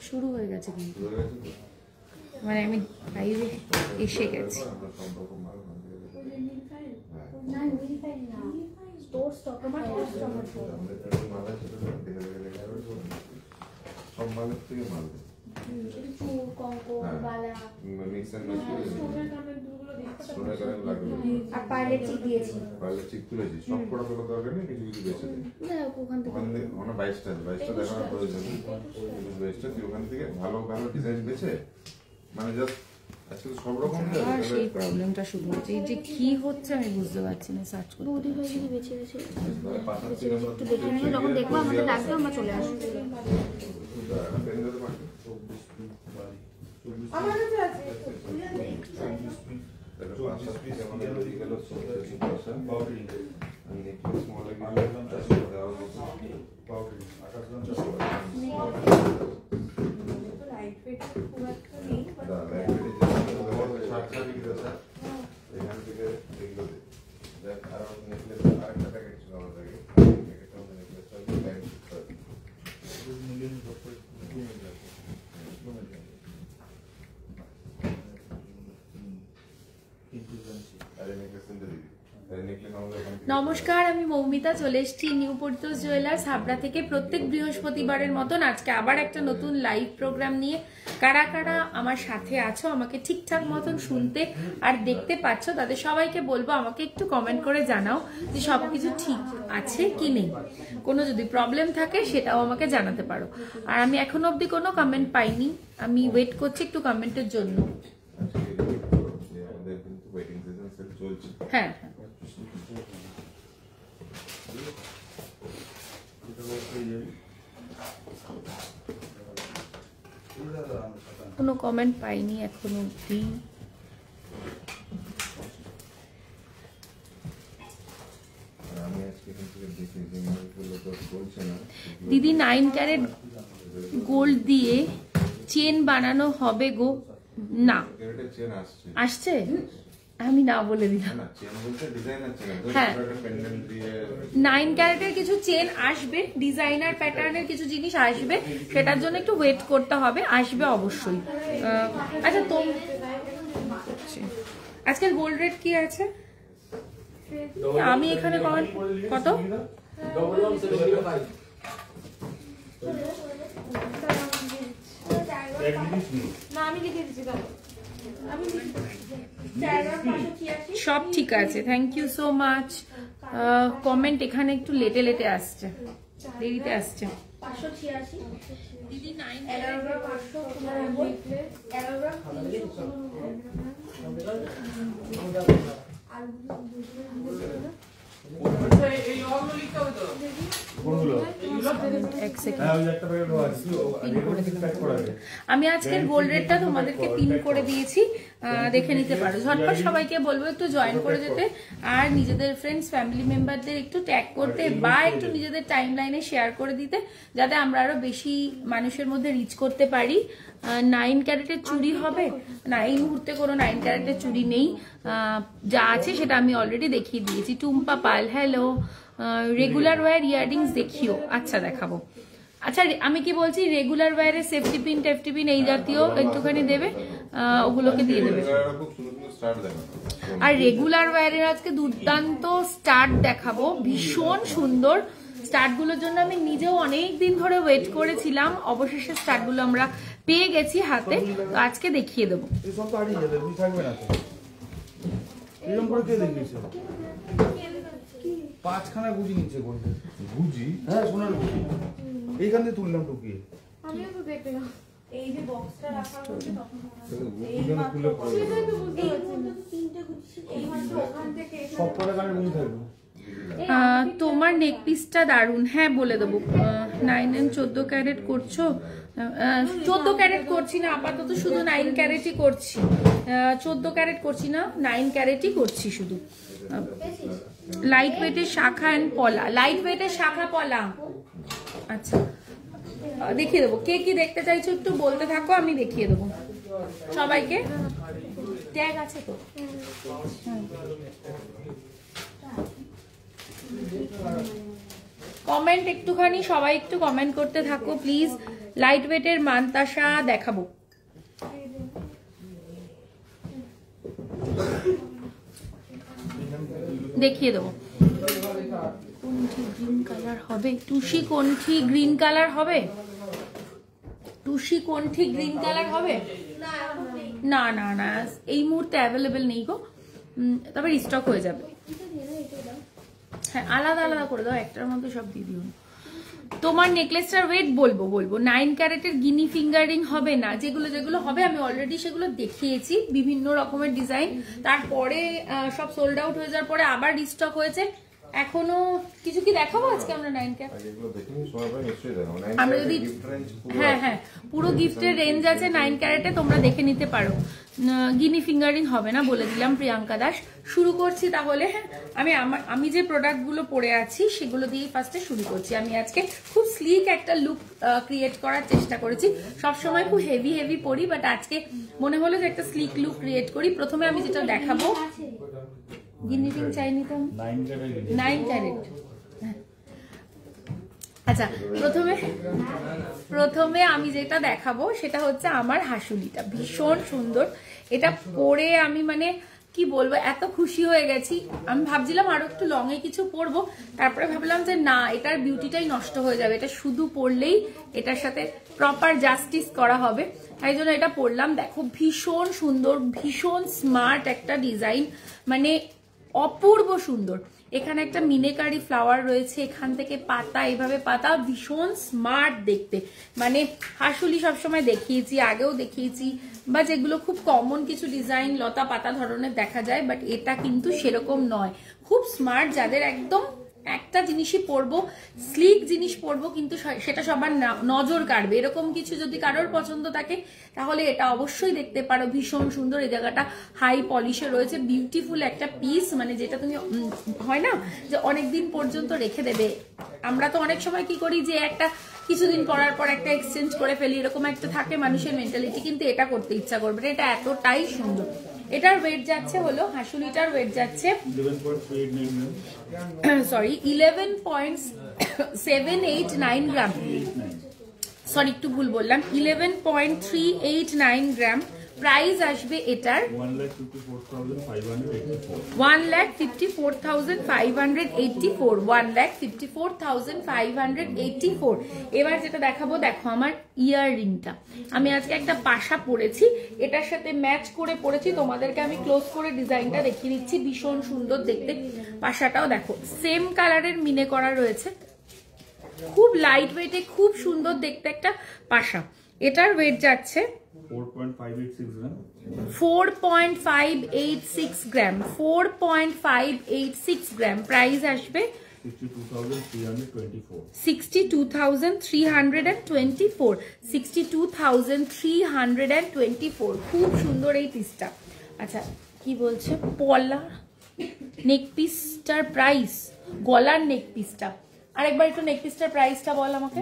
শুরু হয়ে গেছে কিন্তু মানে আমি লাইভে এসে গেছি। সেই প্রবলেমটা শুরু হচ্ছে, এই যে কি হচ্ছে আমি বুঝতে পারছি না, সার্চ করতে যখন দেখবো আমাদের ডাকবে আমরা চলে আসবো। আমার কাছে আছে নমস্কার, আমি মৌমিতা চলে এসেছি নিউ পরিতোষ জুয়েলার্স হাবড়া থেকে। প্রত্যেক বৃহস্পতিবারের মতন আজকে আবার একটা নতুন লাইভ প্রোগ্রাম নিয়ে। কারা কারা আমার সাথে আছো, আমাকে ঠিকঠাক মতন শুনতে আর দেখতে পাচ্ছ, তাদের সবাইকে বলবো আমাকে একটু কমেন্ট করে জানাও যে সবকিছু ঠিক আছে কি নেই। কোনো যদি প্রবলেম থাকে সেটাও আমাকে জানাতে পারো। আর আমি এখনো অবধি কোনো কমেন্ট পাইনি, আমি ওয়েট করছি একটু কমেন্টের জন্য। হ্যাঁ হ্যাঁ, কোনো কমেন্ট পাইনি এখনো অবধি। দিদি 9 ক্যারেট গোল্ড দিয়ে চেন বানানো হবে গো? না, আসছে আমি না বলে দিলাম। হ্যাঁ, 9 ক্যারেটের কিছু চেন আসবে, ডিজাইনার প্যাটার্নের কিছু জিনিস আসবে, সেটার জন্য একটু ওয়েট করতে হবে, আসবে অবশ্যই। আচ্ছা, তো আজকের গোল্ড রেট কি আছে? আমি এখানে কত সব ঠিক আছে, thank you so much. Comment এখানে একটু লেটে লেটে আসছে, দেরিতে আসছে। আমি আজকের গোল্ড রেটটা তোমাদেরকে পিন করে দিয়েছি, দেখে নিতে পারো। ঝটপট সবাইকে বলবো একটু জয়েন করে যেতে, আর নিজেদের ফ্রেন্ডস ফ্যামিলি মেম্বারদের একটু ট্যাগ করতে বা একটু নিজেদের টাইম লাইনে শেয়ার করে দিতে, যাতে আমরা আরো বেশি মানুষের মধ্যে রিচ করতে পারি। 9 ক্যারেটের চুড়ি হবে না, এই মুহূর্তে কোনো 9 ক্যারেটের চুড়ি নেই, যা আছে সেটা আমি অলরেডি দেখিয়ে দিয়েছি। টুম্পা পাল, হ্যালো। রেগুলার ওয়্যার ইয়াররিংস দেখিও, আচ্ছা দেখাবো। আচ্ছা, আমি কি বলছি, রেগুলার ওয়্যারে সেফটি পিন টেফটি পিন এই জাতীয় একটুখানি দেবে, ওগুলোকে দিয়ে দেবে। আর রেগুলার ওয়্যারের আজকে দুর্দান্ত স্টার্ট দেখাবো, ভীষণ সুন্দর স্টার্টগুলোর জন্য আমি নিজেও অনেক দিন ধরে ওয়েট করেছিলাম, অবশেষে স্টার্টগুলো আমরা পেয়ে গেছি হাতে, তো আজকে দেখিয়ে দেবো। পাঁচখানা গুজি নিচে বলতে গুজি, হ্যাঁ সোনার গুজি, এইখান থেকে তুললাম টুকিয়ে। আমিও তো দেখলাম এই যে বক্সটা রাখা হচ্ছে তখন সব কটা গানের গুজি থাকবে। তোমার নেক পিসটা দারুন, হ্যাঁ বলে দেবো। 9 and 14 ক্যারেট করছো? 14 ক্যারেট করছি না আপাতত, শুধু 9 ক্যারেটই করছি। 14 ক্যারেট করছি না, 9 ক্যারেটই করছি শুধু। লাইট ওয়েটের শাখা এন্ড পলা, লাইট ওয়েটের শাখা পলা। আচ্ছা, দেখিয়ে দেবো। কে কি দেখতে চাইছো একটু বলতে থাকো, আমি দেখিয়ে দেবো সবাইকে। ট্যাগ আছে তো? কমেন্ট একটুখানি সবাই একটু কমেন্ট করতে থাকো প্লিজ। লাইট ওয়েটের মানতাসা দেখাবো। দেখিয়ে দেবো। কোনটি গ্রিন কালার হবে? টুসি কোনটি গ্রিন কালার হবে? টুসি কোনটি গ্রিন কালার হবে? না না না, এই মুহূর্তে অ্যাভেলেবেল নেই গো, তবে রিস্টক হয়ে যাবে। হ্যাঁ, আলাদা আলাদা করে দাও, একটার মধ্যে সব দিয়ে দিও। তোমার নেকলেসটার ওয়েট বলবো 9 ক্যারেটের গিনি ফিঙ্গারিং হবে না। যেগুলো যেগুলো হবে আমি অলরেডি সেগুলো দেখিয়েছি, বিভিন্ন রকমের ডিজাইন। তারপরে সব সোল্ড আউট হয়ে যাওয়ার পরে আবার রিস্টক হয়েছে। এখনো কিছু কি দেখাবো আজকে আমরা 9 ক্যারেট? আমরা যদি হ্যাঁ হ্যাঁ পুরো গিফটের রেঞ্জ আছে 9 ক্যারেটে, তোমরা দেখে নিতে পারো। গিনি ফিঙ্গারিং হবে না বলে দিলাম প্রিয়াঙ্কা দাস। শুরু করছি তাহলে। হ্যাঁ, আমি যে প্রোডাক্টগুলো পরে আছি সেগুলো দিয়ে ফার্স্টে শুরু করছি। আমি আজকে খুব স্লিক একটা লুক ক্রিয়েট করার চেষ্টা করেছি। সবসময় খুব হেভি হেভি পরি, বাট আজকে মনে হলো যে একটা স্লিক লুক ক্রিয়েট করি। প্রথমে আমি যেটা দেখাবো, গিনি রিং চাইনি তো 9 ক্যারেট। আচ্ছা, প্রথমে আমি যেটা দেখাবো সেটা হচ্ছে আমার হাসুলিটা। ভীষণ সুন্দর এটা পরে, আমি মানে কি বলবো, এত খুশি হয়ে গেছি। আমি ভাবছিলাম আরো একটু লং এ কিছু পরবো, তারপরে ভাবলাম যে না, এটার বিউটিটাই নষ্ট হয়ে যাবে। এটা শুধু পরলেই এটার সাথে প্রপার জাস্টিস করা হবে, তাই জন্য এটা পরলাম। দেখো ভীষণ সুন্দর, ভীষণ স্মার্ট একটা ডিজাইন, মানে অপূর্ব সুন্দর। এখানে একটা মিনেকারি ফ্লাওয়ার রয়েছে, এখান থেকে পাতা, এইভাবে পাতা, ভীষণ স্মার্ট দেখতে। মানে হাসুলি সবসময় দেখিয়েছি, আগেও দেখিয়েছি, বা যেগুলো খুব কমন কিছু ডিজাইন লতা পাতা ধরনের দেখা যায়, বাট এটা কিন্তু সেরকম নয়। খুব স্মার্ট, যাদের একদম একটা জিনিসই পরবো, স্লিক জিনিস পরবো, কিন্তু সেটা সবার নজর কাড়বে, এরকম কিছু যদি কারোর পছন্দ থাকে তাহলে এটা অবশ্যই দেখতে পারো। ভীষণ সুন্দর, এই জায়গাটা হাই পলিশে রয়েছে, বিউটিফুল একটা পিস, মানে যেটা তুমি হয় না যে অনেকদিন পর্যন্ত রেখে দেবে। আমরা তো অনেক সময় কি করি যে একটা কিছুদিন পরার পর একটা এক্সচেঞ্জ করে ফেলি, এরকম একটা থাকে মানুষের মেন্টালিটি, কিন্তু এটা করতে ইচ্ছা করবে না। এটা এতটাই সুন্দর। এটার ওয়েট যাচ্ছে হলো, হাসুলিটার ওয়েট যাচ্ছে 11.789 গ্রাম। সরি, একটু ভুল বললাম, 11.389 গ্রাম। প্রাইস আসবে এটার 1,54,584। 1,54,584। এবার যেটা দেখাবো, দেখো আমার ইয়াররিংটা। আমি আজকে একটা পাশা পরেছি, এটার সাথে ম্যাচ করে পরেছি। তোমাদেরকে আমি ক্লোজ করে ডিজাইনটা দেখিয়ে দিচ্ছি। ভীষণ সুন্দর দেখতে পাশাটাও, দেখো সেম কালারের মিনে করা রয়েছে, খুব লাইট ওয়েটে, খুব সুন্দর দেখতে একটা পাশা। এটার ওয়েট যাচ্ছে 4.586 গ্রাম। 4.586 গ্রাম। প্রাইস আসবে 62,324। 62,324। খুব সুন্দর এই পিসটা। আচ্ছা, কি বলছে পলা নেক পিসটার প্রাইস, গলার নেক পিসটা। আরেকবার একটু নেক পিসটার প্রাইসটা বল আমাকে।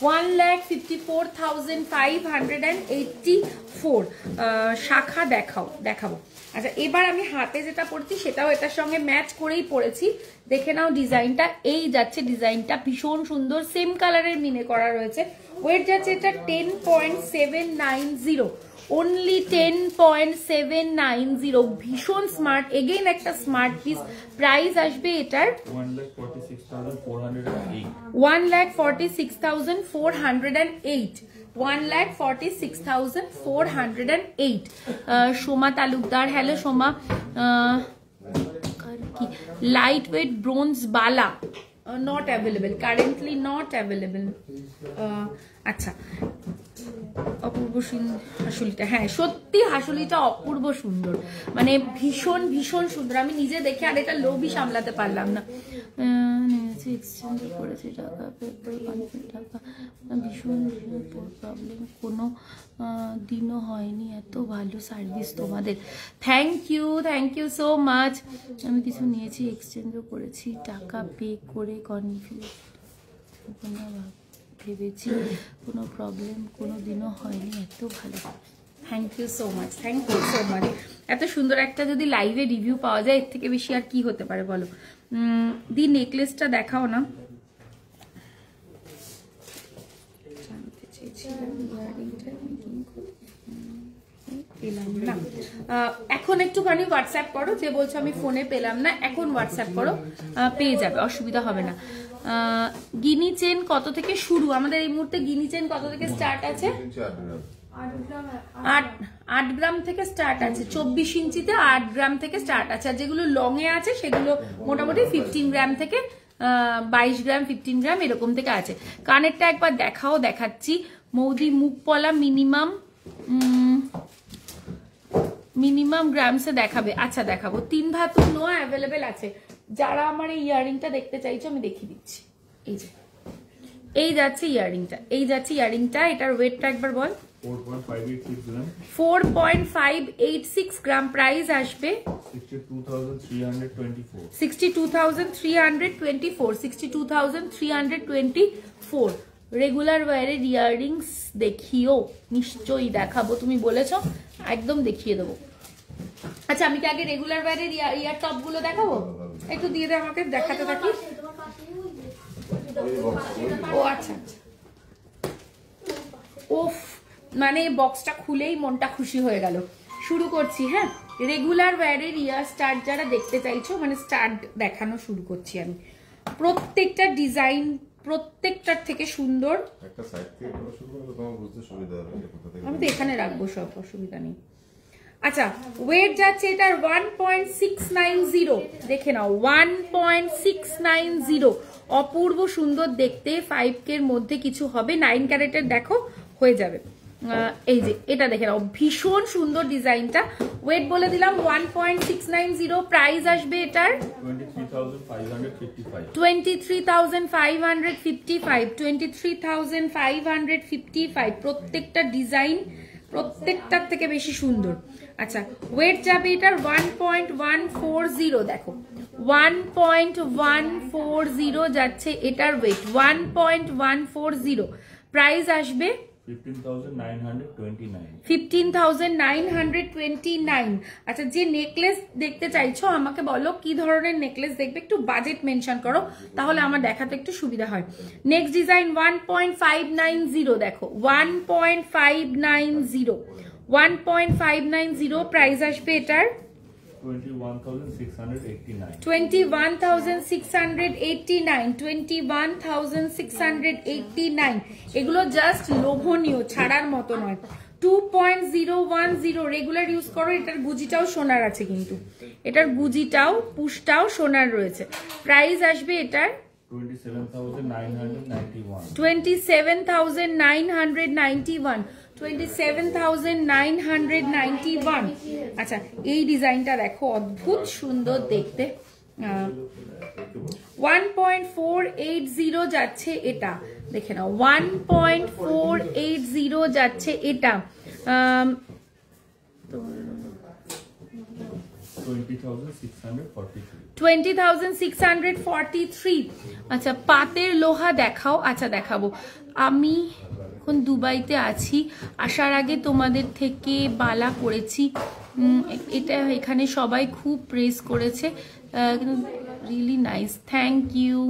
1,54,584। শাখা দেখাবো। আচ্ছা, এবার আমি হাতে যেটা পরছি সেটাও এটার সঙ্গে ম্যাচ করেই পরেছি। দেখে নাও ডিজাইনটা, এই যাচ্ছে ডিজাইনটা, ভীষণ সুন্দর, সেম কালারের মিনে করা রয়েছে। ওয়েট যাচ্ছে এটা 10.790, only 10.790। ভীষণ স্মার্ট, এগেইন একটা স্মার্ট পিস। প্রাইস আসবে এটার 1,46,408। 1,46,408। Soma Talukdar, hello Soma. Light weight bronze বালা not available, currently not available. আচ্ছা, অপূর্ব হাসুলিটা, হ্যাঁ সত্যি হাসুলিটা অপূর্ব সুন্দর, মানে ভীষণ ভীষণ সুন্দর। আমি নিজে দেখে আর এটা লোভই সামলাতে পারলাম না। এক্সচেঞ্জ করেছি টাকা, টাকা, ভীষণ প্রবলেম, কোনো দিনও হয়নি। এত ভালো সার্ভিস তোমাদের, থ্যাংক ইউ সো মাচ। আমি কিছু নিয়েছি, এক্সচেঞ্জও করেছি, টাকা পে করে কনফিউজ ভেবেছি, কোনো প্রবলেম কোনো দিনও হয়নি। এত ভালো, thank you so much, thank you so much. এত সুন্দর একটা যদি লাইভে রিভিউ পাওয়া যায়, এর থেকে বেশি আর কি হতে পারে বলো। দি নেকলেসটা দেখাও না। এখন একটুখানি হোয়াটসঅ্যাপ করো, যে বলছো আমি ফোনে পেলাম না, এখন হোয়াটসঅ্যাপ করো, পেয়ে যাবে, অসুবিধা হবে না। গিনি চেন কত থেকে শুরু? আমাদের এই মুহূর্তে গিনি চেন কত থেকে স্টার্ট আছে? 8 গ্রাম থেকে স্টার্ট আছে। 24 ইঞ্চিতে 8 গ্রাম থেকে স্টার্ট আছে। আর যেগুলো লং এ আছে সেগুলো মোটামুটি 15 গ্রাম থেকে 22 গ্রাম 15 গ্রাম এরকম থেকে আছে। কানেরটা একবার দেখাও, দেখাচ্ছি। মৌদি মুখ পলা মিনিমাম গ্রামসে দেখাবে? আচ্ছা দেখাবো। 3 ধাতু নোয়া অ্যাভেলেবেল আছে। যারা আমার এই ইয়াররিংটা দেখতে চাইছো আমি দেখিয়ে দিচ্ছি। এই যে এই যাচ্ছে ইয়াররিংটা, এই যাচ্ছে ইয়াররিংটা। এটার ওয়েটটা একবার বল। 4.586 গ্রাম। 4.586 গ্রাম। প্রাইস আসবে 62,324। 62,324। 62,324। রেগুলার ওয়ারের ইয়াররিংস দেখিও, নিশ্চয়ই দেখাবো। তুমি বলেছো, একদম দেখিয়ে দেবো। আচ্ছা আমি কি আগে রেগুলার ওয়ারের ইয়ার টপ গুলো দেখাবো? একটু দিয়ে দে আমাকে, দেখাতে থাকি। ও আচ্ছা আচ্ছা। ওফ, মানে বক্সটা খুলেই মনটা খুশি হয়ে গেল। শুরু করছি। হ্যাঁ, রেগুলার ওয়্যারের ইয়ার স্টার্ট যারা দেখতে চাইছো, মানে স্টার্ট দেখানো শুরু করছি আমি। প্রত্যেকটা ডিজাইন প্রত্যেকটার থেকে সুন্দর। একটা সাইড থেকে শুরু করলে তোমার বুঝতে সুবিধা হবে কোথা থেকে। আমি তো এখানে রাখবো, সব অসুবিধা নেই। আচ্ছা, ওয়েট যাচ্ছে এটার 1.690। দেখে নাও, 1.690। অপূর্ব সুন্দর দেখতে। 5K এর মধ্যে কিছু হবে। 9 ক্যারেটের দেখো, হয়ে যাবে। এই যে এটা দেখে নাও, ভীষণ সুন্দর ডিজাইনটা। ওয়েট বলে দিলাম 1.690। প্রাইস আসবে এটার 23,555। 23,555। 23,555। প্রত্যেকটা ডিজাইন প্রত্যেকটার থেকে বেশি সুন্দর। আচ্ছা, ওয়েট যাবে এটার 1.140। দেখো 1.140 যাচ্ছে এটার ওয়েট। 1.140। প্রাইস আসবে 15,929। 15,929। আচ্ছা, যে নেকলেস দেখতে চাইছো আমাকে বলো কি ধরনের নেকলেস দেখবে, একটু বাজেট মেনশন করো, তাহলে আমার দেখাতে একটু সুবিধা হয়। Next design 1.590। দেখো 1.590। 1.590। প্রাইস আসবে এটার 21,689। 21,689। 21,689। এগুলো জাস্ট লোভনীয়, ছাড়ার মতো নয়। 2.010। রেগুলার ইউজ করো। এটার গুজিটাও সোনার আছে, কিন্তু এটার গুজিটাও পুশটাও সোনার রয়েছে। প্রাইস আসবে এটার 27,991। 27,991। 27,991। আচ্ছা, এই ডিজাইনটা দেখো, অদ্ভুত সুন্দর দেখতে। 1.480 যাচ্ছে এটা। দেখে নাও, 1.480 যাচ্ছে এটা। 20,643। আচ্ছা, পাতের লোহা দেখাও। আচ্ছা দেখাবো। আমি এখন দুবাইতে আছি, আসার আগে তোমাদের থেকে বালা করেছি। এটা এখানে সবাই খুব প্রেস করেছে, কিন্তু really nice. Thank you,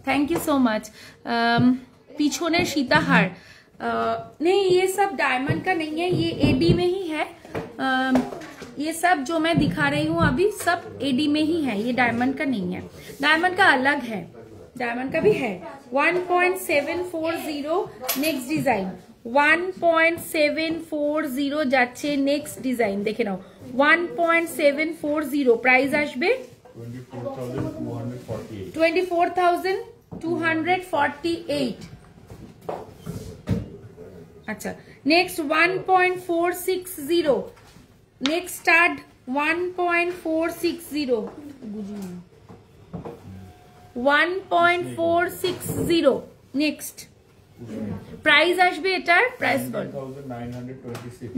thank you so much. पीछोने सीताहार नहीं, ये सब डायमंड का नहीं है, ये एडी में ही है। ये सब जो मैं दिखा रही हूँ अभी सब एडी में ही है, ये डायमंड का नहीं है। डायमंड का अलग है, डायमंड का भी है। 1.740। नेक्स्ट डिजाइन 1.740 যাচ্ছে। नेक्स्ट डिजाइन देखे नाओ 1.740। प्राइस আসবে 24,248। अच्छा, next 1.460। Next start 1.460। 1.460। Next price আসবে এটার প্রাইস বল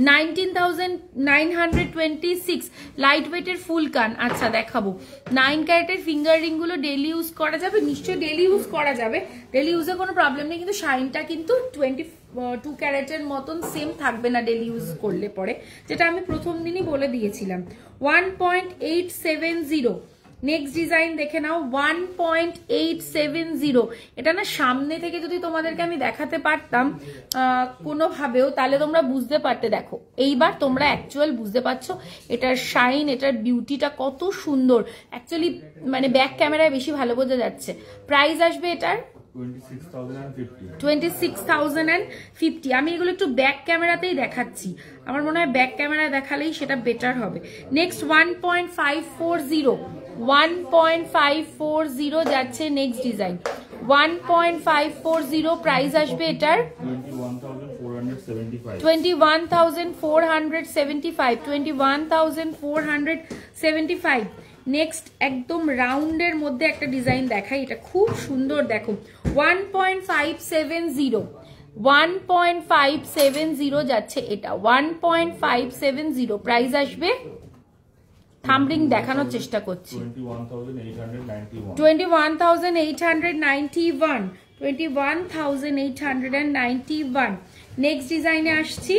19,926 লাইট ওয়েটের ফুল কান। আচ্ছা দেখাবো 9 ক্যারেটের ফিঙ্গার রিং গুলো ডেইলি ইউজ করা যাবে, নিশ্চয়ই ডেইলি ইউজ করা যাবে, ডেইলি ইউজে কোনো প্রবলেম নেই, কিন্তু শাইনটা কিন্তু 22 ক্যারেটের মতন সেম থাকবে না ডেইলি ইউজ করলে পরে, যেটা আমি প্রথম দিনই বলে দিয়েছিলাম। 1.870 নেক্সট ডিজাইন দেখে নাও 1.870। এটা না সামনে থেকে যদি তোমাদেরকে আমি দেখাতে পারতাম কোনোভাবেও, তাহলে তোমরা বুঝতে পারতে। দেখো এইবার তোমরা অ্যাকচুয়াল বুঝতে পারছো এটার শাইন, এটার বিউটিটা কত সুন্দর। অ্যাকচুয়ালি মানে ব্যাক ক্যামেরায় বেশি ভালো বোঝা যাচ্ছে। প্রাইস আসবে এটার 26,050। আমি এগুলো একটু ব্যাক ক্যামেরাতেই দেখাচ্ছি, আমার মনে হয় ব্যাক ক্যামেরা দেখালেই সেটা বেটার হবে। নেক্সট 1.540 যাচ্ছে নেক্সট ডিজাইন 1.540। প্রাইস আসবে এটার 21,475। নেক্সট একদম রাউন্ডের মধ্যে একটা ডিজাইন দেখাই, এটা খুব সুন্দর। দেখো 1.570 যাচ্ছে এটা 1.570। প্রাইস আসবে থাম্বলিং দেখানোর চেষ্টা করছি 21,891। নেক্সট ডিজাইনে আসছি,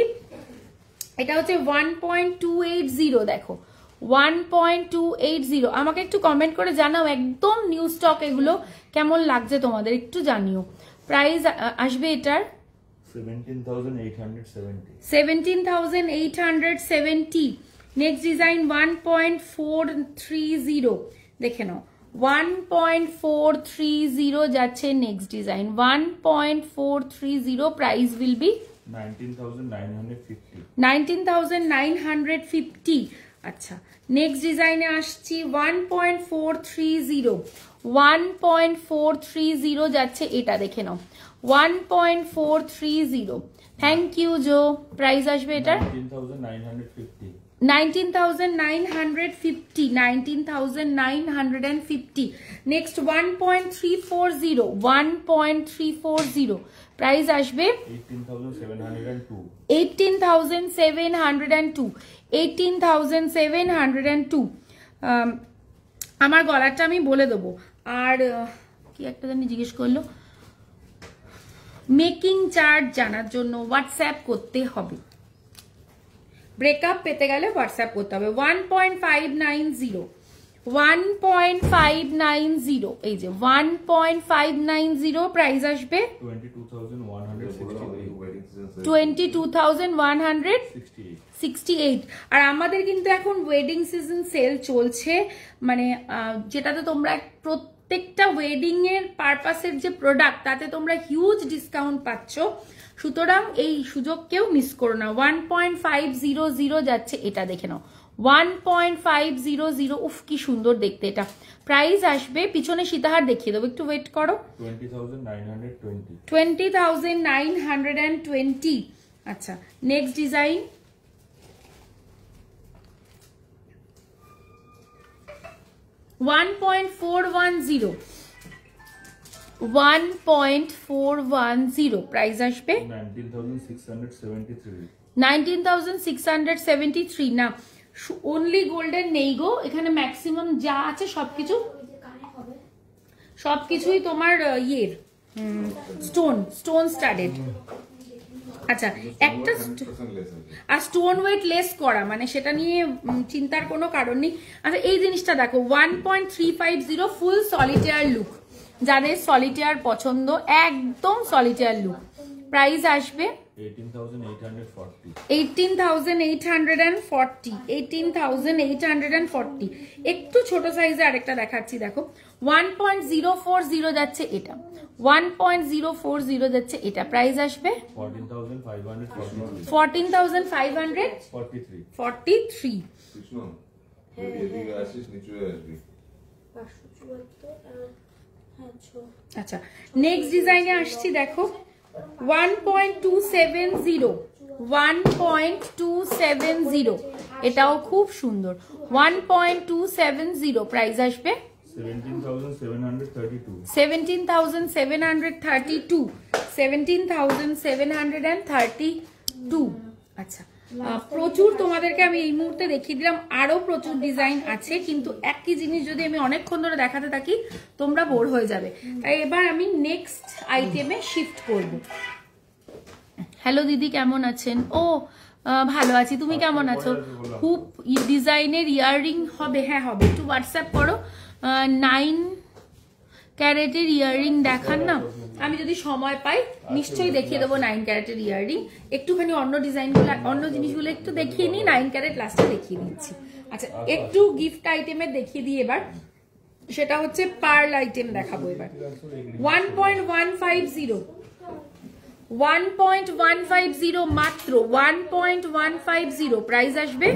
এটা হচ্ছে 1.280। দেখো 1.280। আমাকে একটু কমেন্ট করে জানাও একদম নিউ স্টক এগুলো কেমন লাগছে তোমাদের, একটু জানিও। প্রাইস আসবে এটার 17,870। নেক্সট ডিজাইন 1.430 দেখে নাও 1.430 যাচ্ছে next design 1.430। Price will be 19,950। আচ্ছা নেক্সট ডিজাইনে আসছি 1.430 যাচ্ছে এটা দেখে নাও 1.430। থ্যাংক ইউ জো। প্রাইস আসবে এটার 19,950। নেক্সট 1.340। প্রাইস আসবে 18,702। আমার গলাটা আমি বলে দেবো। আর কি একটা জানি জিজ্ঞেস করলো, মেকিং চার্জ জানার জন্য হোয়াটসঅ্যাপ করতে হবে, ব্রেকআপ পেতে গেলে হোয়াটসঅ্যাপ করতে হবে। 1.590 এই যে 1.590। প্রাইস আসবে 22,168। আর আমাদের কিন্তু এখন ওয়েডিং সিজন সেল চলছে, মানে যেটাতে তোমরা প্রত্যেকটা ওয়েডিং এর পারপাসের যে প্রোডাক্ট তাতে তোমরা হিউজ ডিসকাউন্ট পাচ্ছ, সুতরাং এই সুযোগ কেউ মিস করো না। 1.500 যাচ্ছে এটা দেখে নাও 1.500। উফ কি সুন্দর দেখতে এটা। প্রাইস আসবে পিছনে সীতাহার দেখিয়ে দেবো, একটু ওয়েট করো 20,920। আচ্ছা নেক্সট ডিজাইন 1.410। 1.410 প্রাইস আসবে 19,673। না অনলি গোল্ডেন নেই গো এখানে, ম্যাক্সিমাম যা আছে সবকিছুই তোমার ইয়ের স্টোন স্টাডেড। আচ্ছা একটা আর স্টোন ওয়েট লেস করা, মানে সেটা নিয়ে চিন্তার কোনো কারণ নেই। আচ্ছা এই জিনিসটা দেখো 1.350 ফুল সলিটেয়ার লুক, যাদের সলিটেয়ার পছন্দ একদম সলিটেয়ার লুক। প্রাইস আসবে 18,840। একটু ছোট সাইজে আরেকটা দেখাচ্ছি দেখো 1.040 যাচ্ছে এটা 1.040 যাচ্ছে এটা। প্রাইস আসবে 14,543। আচ্ছা নেক্সট ডিজাইনে আসছি দেখো 1.270 এটাও খুব সুন্দর 1.270। প্রাইস আসবে 17,732. 17,732 17,732 আচ্ছা প্রচুর তোমাদেরকে আমি এই মুহূর্তে দেখিয়ে দিলাম, আরো প্রচুর ডিজাইন আছে, কিন্তু একই জিনিস যদি আমি অনেকক্ষণ ধরে দেখাতে থাকি তোমরা বোর হয়ে যাবে। তাই এবার আমি নেক্সট আইটেমে শিফট করব। হ্যালো দিদি, কেমন আছেন? ও ভালো আছি, তুমি কেমন আছো? খুব ডিজাইনের ইয়াররিং হবে? হ্যাঁ হবে, একটু হোয়াটসঅ্যাপ করো। 9 ক্যারেটের ইয়াররিং দেখান না, আমি যদি সময় পাই নিশ্চয়ই দেখিয়ে দেবো 9 ক্যারেটের ইয়াররিং। একটুখানি অন্য ডিজাইনগুলো অন্য জিনিসগুলো একটু দেখিয়ে নিই, 9 ক্যারেট লাস্টে দেখিয়ে দিচ্ছি। আচ্ছা একটু গিফট আইটেমের দেখিয়ে দিই এবার, সেটা হচ্ছে পার্ল আইটেম দেখাবো এবার। 1.150 1.150 মাত্র 1.150 প্রাইস আসবে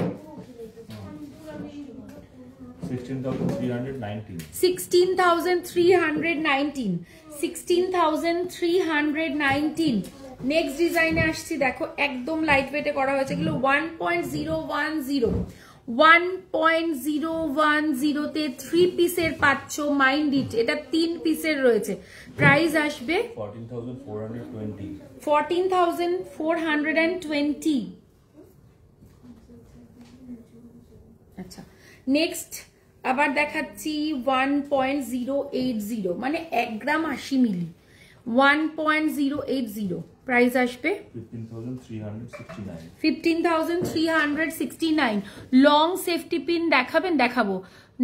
16,319. 16,319 16,319 নেক্সট ডিজাইনে আসছি, দেখো একদম লাইট ওয়েটে করা হয়েছে, এগুলো 1.010 1.010 তে 3 পিসের পাচ্ছ, মাইন্ড ইট এটা 3 পিসের রয়েছে, প্রাইস আসবে 14,420. 14,420। আচ্ছা নেক্সট আবার দেখাচ্ছি 1.080 মানে 1 গ্রাম 80 মিলি, 1.080 প্রাইস আসবে 15,369. 15,369। লং সেফটি পিন দেখাবেন? দেখাবো।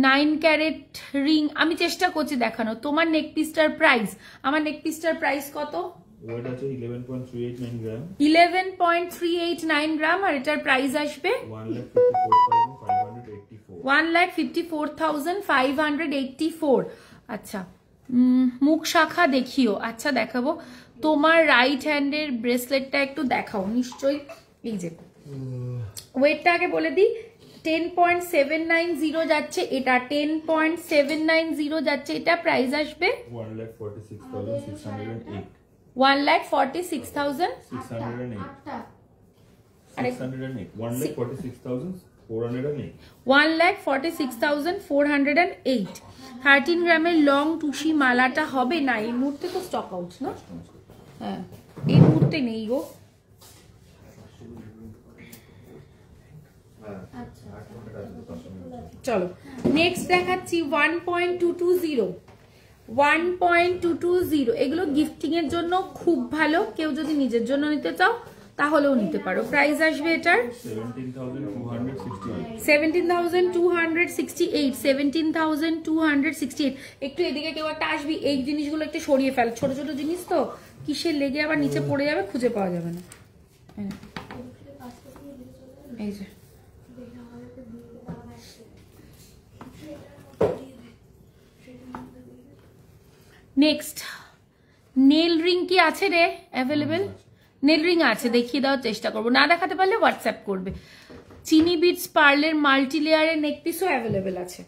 9 ক্যারেট রিং আমি চেষ্টা করছি দেখানো। তোমার নেক পিসটার প্রাইস, আমার নেক পিসটার প্রাইস কত? ওয়েট আছে 11.389 গ্রাম, 11.389 গ্রাম, আর এটার প্রাইস আসবে 1,54,584. 1,54,584। আচ্ছা মুখ শাখা দেখিও। আচ্ছা দেখাবো, তোমার রাইট হ্যান্ডের ব্রেসলেটটা একটু দেখাও নিশ্চয়ই। এই যে ওয়েটটা আগে বলে দিই, 10.790 যাচ্ছে এটা, 10.790 যাচ্ছে এটা, প্রাইস আসবে 1,46,608. 1,46,000 1,46,408. 1,46,408। 13 গ্রামের লং টুসি মালাটা হবে না এই মুহূর্তে, তো স্টক আউট না, হ্যাঁ এই মুহূর্তে নেই গো। চলো নেক্সট দেখাচ্ছি 1.220 1.220। এগুলো গিফটিং এর জন্য খুব ভালো, কেউ যদি নিজের জন্য নিতে চাও তাহলেও নিতে পারো। প্রাইস আসবে এটার 17,268 17,268। একটু এদিকে কেউ একটা আসবি, এই জিনিসগুলো একটু সরিয়ে ফেল, ছোট ছোট জিনিস তো কিসের লেগে আবার নিচে পড়ে যাবে, খুঁজে পাওয়া যাবে না। এই যে নেক্সট নেল রিং কি আছে রে অ্যাভেলেবেল? নেল রিং আছে, দেখিয়ে দেওয়ার চেষ্টা করবো, না দেখাতে পারলে হোয়াটসঅ্যাপ করবে। চিনি বিটস পার্লের মাল্টি লেয়ারের নেক পিসও অ্যাভেলেবেল আছে,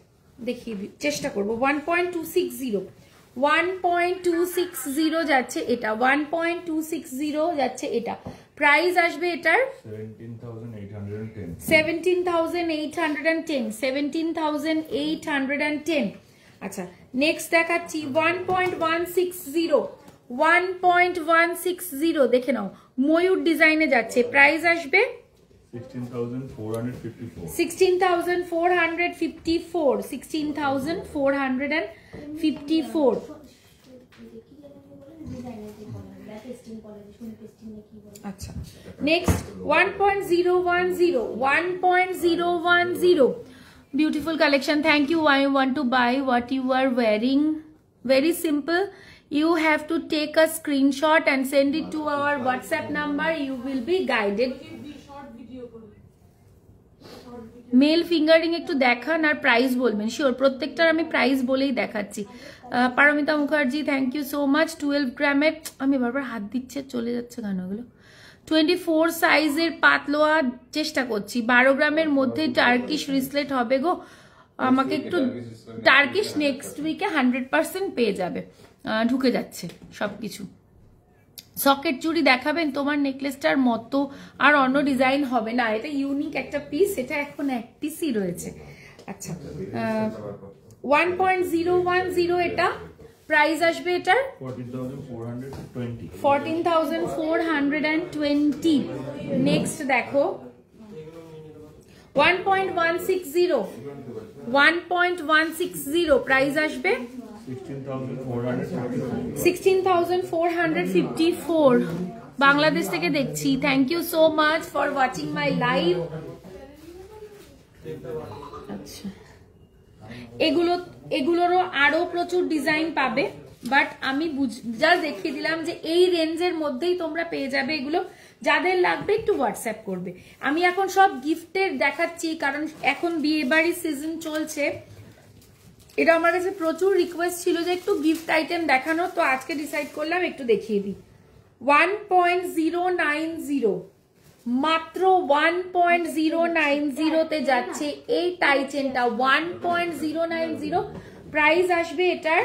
দেখিয়ে চেষ্টা করবো। 1.260 1.260 যাচ্ছে এটা, 1.260 যাচ্ছে এটা, প্রাইস আসবে এটার 17,810 17,810। আচ্ছা নেক্সট দেখাচ্ছি 1.160 দেখে নাও, ময়ূর ডিজাইনে যাচ্ছে, প্রাইস আসবে 16,454 16,454। আচ্ছা next 1.010 beautiful collection. Thank you. I want to buy what you are wearing. Very simple, you have to take a screenshot and send it to our WhatsApp number. You will be guided. Male finger ring একটু দেখান আর price বলবেন, sure প্রত্যেকটার আমি price বলেই দেখাচ্ছি। Paromita Mukherjee thank you so much. 12 গ্রামের, আমি বারবার হাত দিচ্ছে চলে যাচ্ছে গানগুলো। 24 সাইজের পাতলোয়া চেষ্টা করছি, 12 গ্রামের মধ্যে টার্কিশ রিসলেট হবে গো, আমাকে একটু টার্কিশ নেক্সট উইকে 100% পেয়ে যাবে, ঢুকে যাচ্ছে সবকিছু। সকেট চুড়ি দেখাবেন? তোমার নেকলেসটার মতো আর অন্য ডিজাইন হবে না, এটা ইউনিক একটা পিস, এটা এখন এক পিসই রয়েছে। আচ্ছা 1.010 এটা প্রাইস আসবে এটার 14,420। নেক্সট দেখো 1.160 প্রাইস আসবে 16,454। বাংলাদেশ থেকে দেখছি। Thank you so much for watching my live. আচ্ছা, এগুলোরও আরো প্রচুর ডিজাইন পাবে, বাট আমি যা দেখিয়ে দিলাম যে এই রেঞ্জের মধ্যেই তোমরা পেয়ে যাবে এগুলো। যাদের লাগবে একটু হোয়াটসঅ্যাপ করবে। আমি এখন সব গিফটের দেখাচ্ছি কারণ এখন বিয়ে বাড়ির সিজন চলছে। এটা আমার কাছে প্রচুর রিকোয়েস্ট ছিল যে একটু গিফট আইটেম দেখানো, তো আজকে ডিসাইড করলাম একটু দেখিয়ে দিই। 1.090 মাত্র 1.090 তে যাচ্ছে এই টাই চেনটা। 1.090 প্রাইস আসবে এটার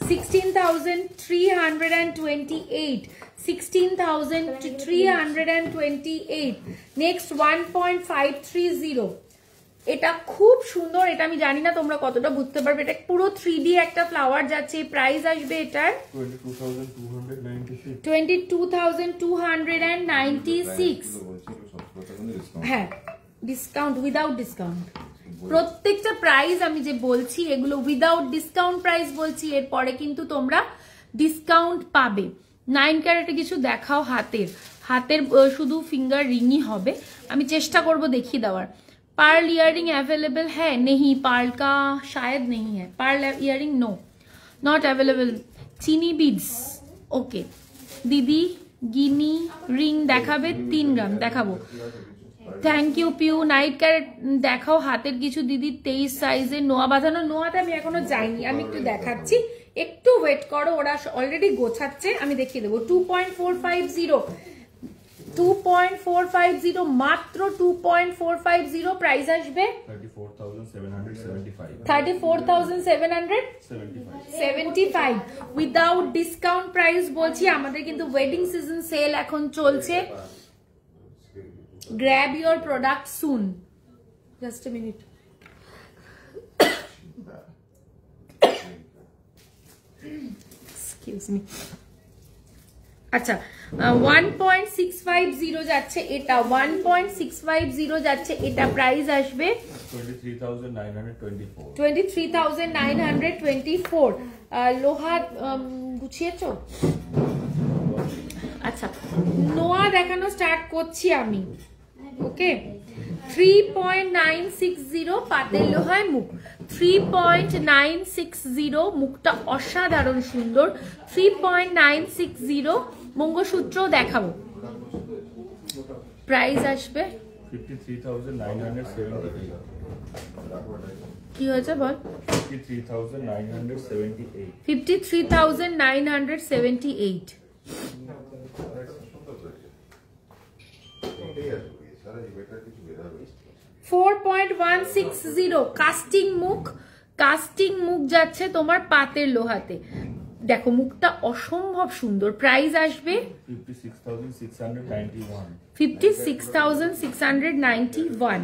16,328। 16,328। নেক্সট 1.530, এটা খুব সুন্দর। এটা আমি জানি না তোমরা কতটা বুঝতে পারবে, এটা পুরো 3D একটা ফ্লাওয়ার যাচ্ছে। প্রাইস আসবে এটার 22,296। হ্যাঁ, ডিসকাউন্ট, উইদাউট ডিসকাউন্ট। প্রত্যেকটা প্রাইস আমি যে বলছি এগুলো উইদাউট ডিসকাউন্ট প্রাইস বলছি, এরপরে কিন্তু তোমরা ডিসকাউন্ট পাবে। 9 ক্যারেটে কিছু দেখাও হাতের শুধু ফিঙ্গার রিংই হবে। আমি চেষ্টা করব দেখিয়ে দেওয়ার। पर्ल इयरिंग अवेलेबल है? नहीं, पर्ल का शायद नहीं है। Pearl earring no, not available. चीनी बीड्स ओके। दीदी गिनी रिंग देखाबे 3 ग्राम देखाबो। Thank you Piu. नाइट कैरेट देखाओ हाथेर किछु दीदी 23 साइजेर নোয়া বাঁধানো। নোয়াতে আমি এখনো যাইনি, আমি একটু দেখাচ্ছি, একটু ওয়েট করো, ওরা অলরেডি গোছাচ্ছে, আমি দেখিয়ে দেবো। 2.450 মাত্র 2.450 প্রাইস আসবে 34,775 উইদাউট ডিসকাউন্ট প্রাইস বলছি। আমাদের কিন্তু ওয়েডিং সিজন সেল এখন চলছে। Grab your product soon. Just a minute. Excuse me. আচ্ছা, 1.650 যাচ্ছে এটা। 1.650 যাচ্ছে এটা। প্রাইস আসবে 23,924। লোহা গুছিয়েছো? আচ্ছা, নোয়া দেখানো স্টার্ট করছি আমি। ওকে, 3.960 পাতের লোহায় মুখ। 3.960 মুখটা অসাধারণ সুন্দর। 3.960 মঙ্গলসূত্র দেখাবো। প্রাইস আসবে 53,978। কি হয়েছে বল? 53,978। 53,978। 4.160 কাস্টিং মুখ যাচ্ছে তোমার পাতের লোহাতে। দেখো মুখটা অসম্ভব সুন্দর। প্রাইস আসবে 56,691।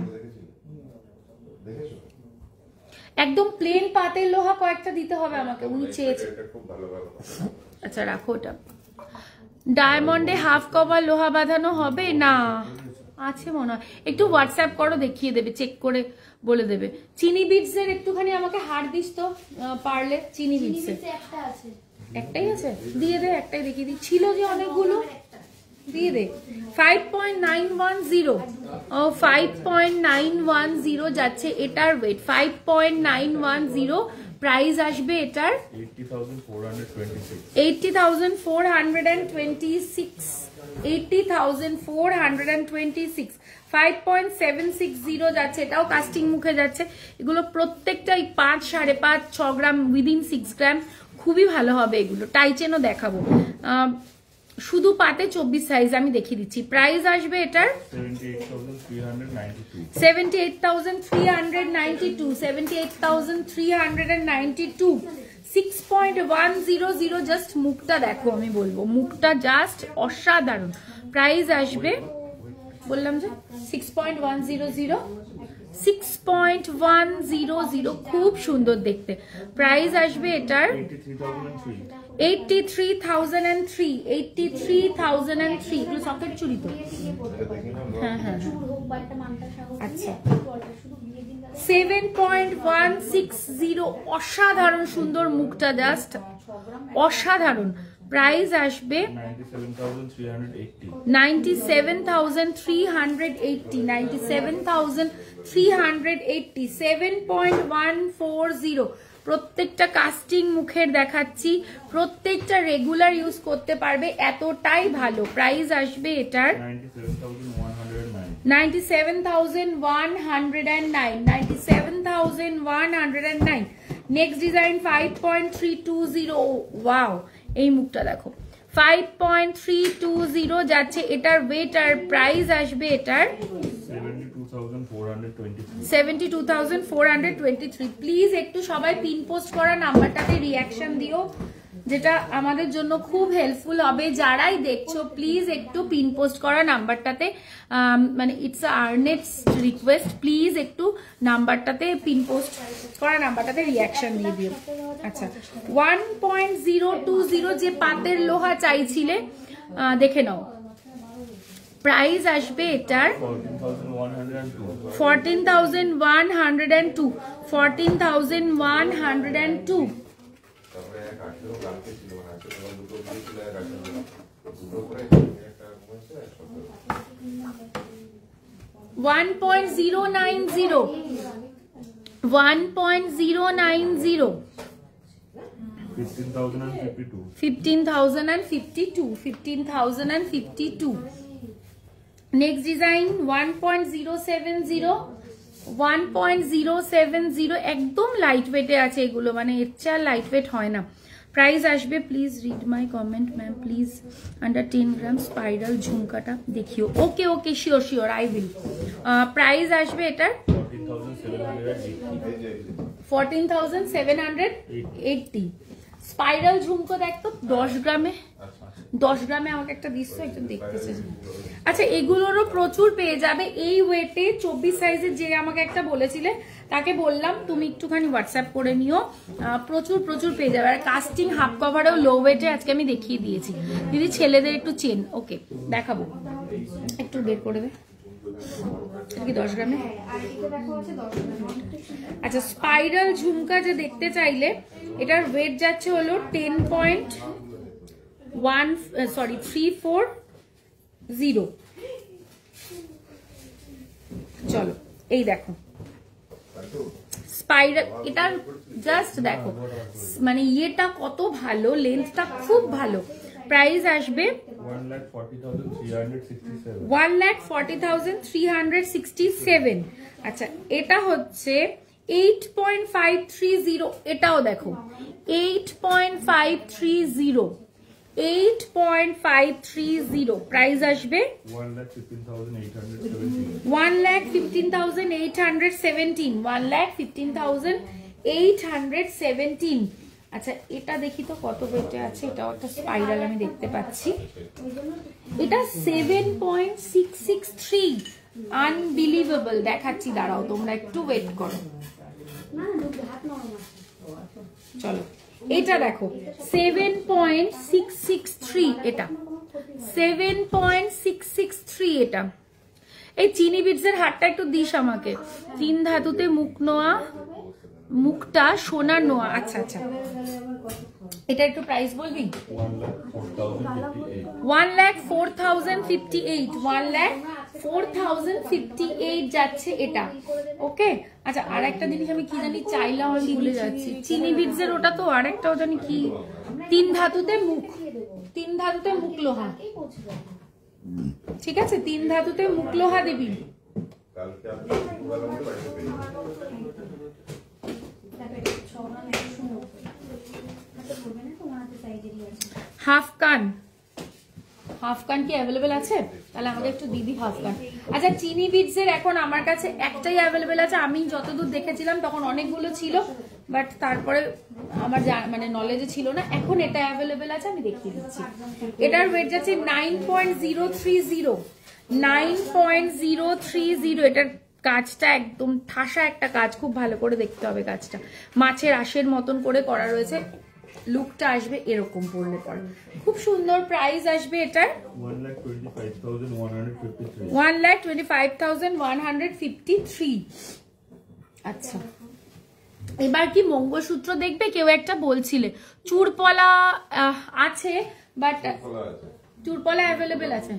একদম প্লেন পাতের লোহা কয়েকটা দিতে হবে আমাকে, উনি চেয়েছে। আচ্ছা রাখো ওটা। ডায়মন্ডে হাফ কভার লোহা বাঁধানো হবে না? আছে মনে হয়, একটু হোয়াটসঅ্যাপ করো, দেখিয়ে দেবে, চেক করে বলে দেবে। চিনি বিটস এর একটুখানি আমাকে হার দিস তো, পারলে। চিনি বিটস এর একটাই আছে, দিয়ে দে। একটাই দেখিয়ে দিই, ছিল যে অনেকগুলো, দিয়ে দে। 5.910 5.910 যাচ্ছে এটার ওয়েট। 5.910 প্রাইস আসবে এটার 80,426। 80,426। 5.760 যাচ্ছে, এটাও কাস্টিং মুখে যাচ্ছে। এগুলো প্রত্যেকটাই 5, 5.5, 6 গ্রাম, উইদিন 6 গ্রাম। খুবই ভালো হবে এগুলো। টাইচেনও দেখাবো। শুধু পাতে 24 সাইজ আমি দেখিয়ে দিচ্ছি। প্রাইস আসবে এটার 78,392। 78,392। 6.100 জাস্ট মুখটা দেখো, আমি বলবো মুখটা জাস্ট অসাধারণ। প্রাইস আসবে বললাম যে 6.100। 6.100, খুব সুন্দর দেখতে। প্রাইস আসবে এটার 83,003, 83,003। এগুলো সকেট চুড়ি তো? হ্যাঁ হ্যাঁ আচ্ছা। 7.160, অসাধারণ সুন্দর মুখটা, জাস্ট অসাধারণ। প্রাইস আসবে 97,380, 97,380, 7.140। প্রত্যেকটা কাস্টিং মুখের দেখাচ্ছি, প্রত্যেকটা রেগুলার ইউজ করতে পারবে, এতটাই ভালো। প্রাইস আসবে এটার 97,109, 97,109। নেক্সট ডিজাইন 5.320, ওয়াও, এই মুখটা দেখো, 5.320 যাচ্ছে। এটার ওয়েট আর প্রাইস আসবে এটার 72,423। প্লিজ একটু সবাই পিন পোস্ট করা নাম্বারটাতে রিয়াকশন দিও, যেটা আমাদের জন্য খুব হেল্পফুল হবে। যারাই দেখছো প্লিজ একটু পিন পোস্ট করা নাম্বারটাতে, মানে ইটস আর্নেস্ট রিকোয়েস্ট, প্লিজ একটু নাম্বারটাতে পিন পোস্ট করা নাম্বারটাতে রিয়াকশন দিয়ে দিও। আচ্ছা, 1.020 যে পাতের লোহা চাইছিলে, দেখে নাও। প্রাইস আসবে এটার 14,102, 14,102। 1.090, 1.090, 15,052, 15,052। নেক্সট ডিজাইন 1.070, 1.070, একদম লাইট ওয়েটে আছে এগুলো, মানে এর চেয়ে লাইট ওয়েট হয় না। প্রাইস আসবে, please read my comment ma'am, please, under 10 gram spiral ঝুমকাটা দেখিও। Okay okay, sure sure, I will. Price আসবে এটার 14,780। স্পাইরাল ঝুমকো দেখতো 10 গ্রামে, 10 গ্রামে আমাকে একটা দিচ্ছ, একজন দেখতেছে। আচ্ছা, এগুলোরও প্রচুর পেয়ে যাবে এই ওয়েটে। 24 সাইজের যে আমাকে একটা বলেছিলে, তাকে বললাম তুমি একটুখানি হোয়াটসঅ্যাপ করে নিও, প্রচুর প্রচুর পেয়ে যাবে। আর কাস্টিং হাফ কভারেও লো ওয়েটে আজকে আমি দেখিয়ে দিয়েছি। দিদি ছেলেদের একটু চেন, ওকে দেখাবো, একটু বের করে দে। 10 গ্রামে। আচ্ছা, স্পাইরাল ঝুমকা যে দেখতে চাইলে, এটার ওয়েট যাচ্ছে হলো 340। চলো, এই দেখো স্পাইরাল, এটার জাস্ট দেখো, মানে ইয়েটা কত ভালো, লেন্থটা খুব ভালো। প্রাইস আসবে 1,40,367। আচ্ছা, এটা হচ্ছে 8.530, এটাও দেখো 8.530, 8.530। প্রাইস আসবে 1,15,817, 1,15,817। আচ্ছা, এটা দেখি তো কত ওয়েটে আছে। এটাও একটা স্পাইরাল আমি দেখতে পাচ্ছি, এটা 7.663। আনবিলিভেবল, দেখাচ্ছি, দাঁড়াও তোমরা একটু ওয়েট করো। চলো, এটা দেখো 7.663, এটা 7.663। এটা এই চিনি বিটসের হারটা একটু দিস আমাকে, 3 ধাতুতে মুখ নোয়া, মুখটা সোনার নোয়া। আচ্ছা আচ্ছা, এটা একটু প্রাইস বলবি? 1,04,058, 1,04,058 যাচ্ছে এটা। ওকে, আচ্ছা, আর একটা জিনিস আমি কি জানি চাইলাম, আমি ভুলে যাচ্ছি। চিনি বিটসের ওটা তো আরেকটাও জানি কি, 3 ধাতুতে মুখ, 3 ধাতুতে মুখ লোহা। ঠিক আছে, 3 ধাতুতে মুখ লোহা দেবী। হাফ কান, হাফ কান কি অ্যাভেলেবেল আছে? তাহলে আমাকে একটু দিদি হাফ কান। আচ্ছা, চিনি বিটসের এখন আমার কাছে একটাই অ্যাভেলেবেল আছে। আমি যতদূর দেখেছিলাম তখন অনেকগুলো ছিল, বাট তারপরে আমার মানে নলেজে ছিল না। এখন এটা অ্যাভেলেবেল আছে, আমি দেখিয়ে দিচ্ছি। এটার ওয়েট যাচ্ছে 9.030, 9.030। এটার কাজটা একদম ঠাসা একটা কাজ, খুব ভালো করে দেখতে হবে কাজটা। মাছের আঁশের মতন করে করা রয়েছে, লুকটা আসবে এরকম পরলে পরে খুব সুন্দর। প্রাইস আসবে এটার 1,25,153। আচ্ছা, এবার কি মঙ্গলসূত্র দেখবে কেউ একটা বলছিলে? চুরপলা আছে, বাট চুরপলা অ্যাভেলেবেল আছে।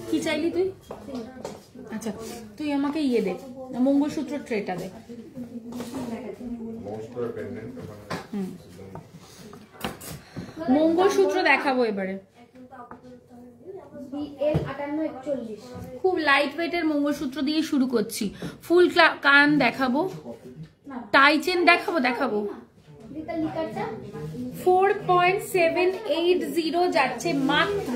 কি চাইলি তুই? আচ্ছা, তুই আমাকে ইয়ে দে, মঙ্গলসূত্র ট্রেটা দে। মঙ্গলসূত্র দেখাবো এবারে, খুব লাইট ওয়েটের মঙ্গলসূত্র দিয়ে শুরু করছি। ফুল কান দেখাবো, টাই চেন দেখাবো। 4.780 যাচ্ছে মাত্র,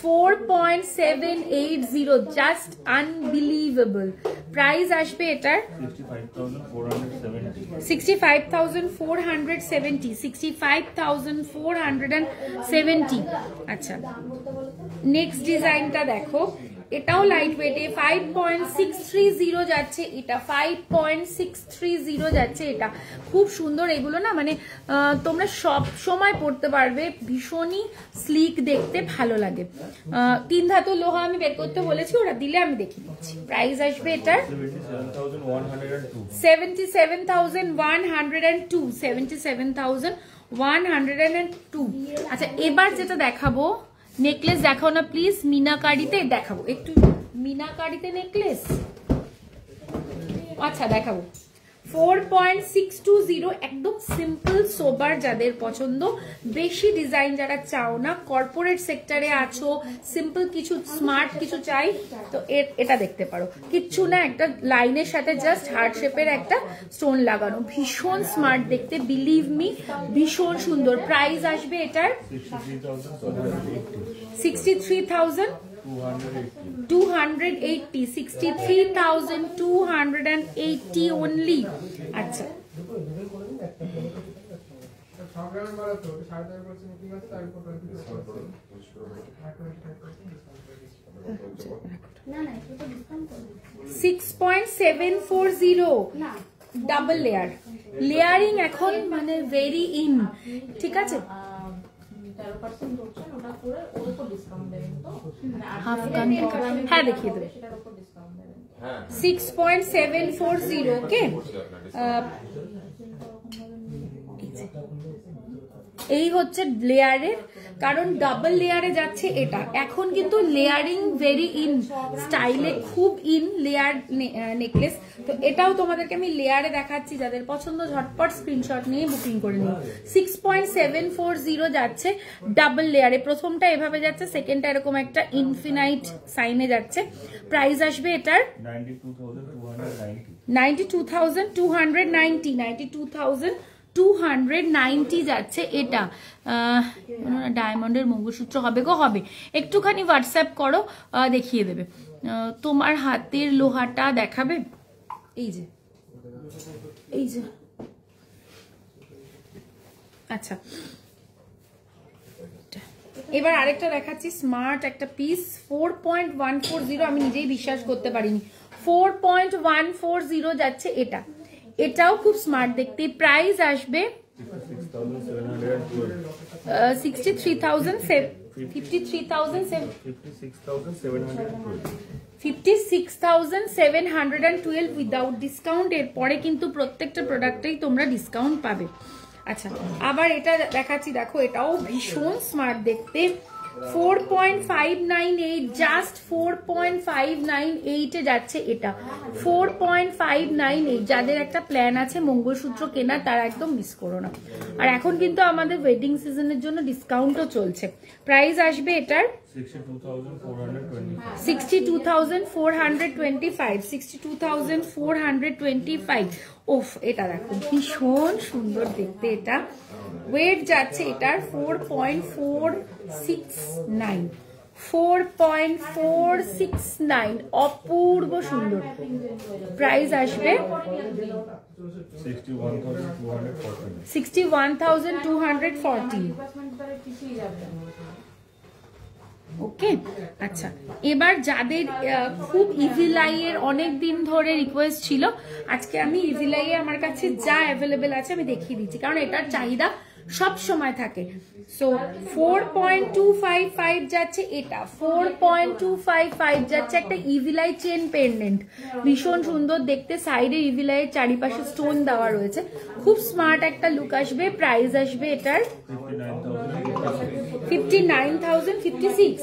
4.780, জাস্ট আনবিলিভেবল। প্রাইস আসবে এটার 65,470, 65,470। আচ্ছা, নেক্সট ডিজাইনটা দেখো, এটাও লাইট ওয়েটে 5.630 যাচ্ছে এটা, 5.630 যাচ্ছে এটা। খুব সুন্দর এগুলো না, মানে তোমরা সব সময় পড়তে পারবে, ভীষণই স্লিক দেখতে, ভালো লাগে। 3 ধাতু লোহা আমি বের করতে বলেছি, ওরা দিলে আমি দেখিয়ে দিচ্ছি। প্রাইস আসবে এটার 77,102, 77,102। আচ্ছা, এবার যেটা দেখাবো, নেকলেস দেখাও না প্লিজ, মিনাকারিতে দেখাবো, একটু মিনাকারিতে নেকলেস। আচ্ছা দেখাবো 4.620, একদম সিম্পল সোবার যাদের পছন্দ, বেশি ডিজাইন যারা চাও না, কর্পোরেট সেক্টরে আছো, সিম্পল কিছু স্মার্ট কিছু চাই, তো এটা দেখতে পারো। কিচ্ছু না, একটা লাইনের সাথে জাস্ট হার্ট শেপের একটা স্টোন লাগানো, ভীষণ স্মার্ট দেখতে, বিলিভ মি, ভীষণ সুন্দর। প্রাইস আসবে এটার 63,280, 63,280 only। আচ্ছা, $6.740 ডাবল লেয়ার। লেয়ারিং এখন মানে ভেরি ইন, ঠিক আছে। হ্যাঁ দেখিয়ে দেবে, 6.740, ওকে। এই হচ্ছে লেয়ারের, কারণ ডাবল লেয়ারে যাচ্ছে এটা। এখন কিন্তু লেয়ারিং ভেরি ইন, স্টাইলে খুব ইন লেয়ার নেকলেস। তো এটাও তোমাদেরকে আমি লেয়ারে দেখাচ্ছি, যাদের পছন্দ ঝটপট স্ক্রিনশট নিয়ে বুকিং করে নিও। 6.740 যাচ্ছে ডাবল লেয়ারে, প্রথমটা এভাবে যাচ্ছে, সেকেন্ডটা এরকম একটা ইনফিনাইট সাইনে যাচ্ছে। প্রাইস আসবে এটার 92,290, 92,290 যাচ্ছে এটা। ডায়মন্ডের মঙ্গলসূত্র হবে গো, হবে, একটুখানি হোয়াটসঅ্যাপ করো, দেখিয়ে দেবে। তোমার হাতের লোহাটা দেখাবে, এই যে, এই যে। আচ্ছা, এবার আরেকটা দেখাচ্ছি, স্মার্ট একটা পিস, 4.140, আমি নিজেই বিশ্বাস করতে পারিনি, 4.140 যাচ্ছে এটা। এটাও খুব স্মার্ট দেখতে। প্রাইস আসবে 56,712 উইদাউট ডিসকাউন্ট। এর পরে কিন্তু প্রত্যেকটা প্রোডাক্টেই তোমরা ডিসকাউন্ট পাবে। আচ্ছা, আবার এটা দেখাচ্ছি, দেখো এটাও ভীষণ স্মার্ট দেখতে, 4.598, জাস্ট 4.598 এ যাচ্ছে এটা, 4.598। যাদের একটা প্ল্যান আছে মঙ্গলসূত্র কেনার, তারা একদম মিস করো না। আর এখন কিন্তু আমাদের ওয়েডিং সিজনের জন্য ডিসকাউন্টও চলছে। প্রাইস আসবে এটার 62,425, 62,425। ওফ, এটা দেখো ভীষণ সুন্দর দেখতে, এটা ওয়েট যাচ্ছে এটার 4.469, 4.469, অপূর্ব সুন্দর। প্রাইস আসবে 61,240। 61,240। ওকে আচ্ছা, এবার যাদের খুব ইভিলাই এর অনেক দিন ধরে রিকোয়েস্ট ছিল, আজকে আমি ইভিলাই এ আমার কাছে যা অ্যাভেলেবেল আছে আমি দেখিয়ে দিচ্ছি, কারণ এটার চাহিদা সব সময় থাকে। সো 4.255 যাচ্ছে এটা, 4.255 যাচ্ছে একটা ইভিলাই চেন পেন্ডেন্ট, ভীষণ সুন্দর দেখতে, সাইডে ইভিলাই এর চারিপাশে স্টোন দেওয়া রয়েছে, খুব স্মার্ট একটা লুক আসবে। প্রাইস আসবে এটার 59,056।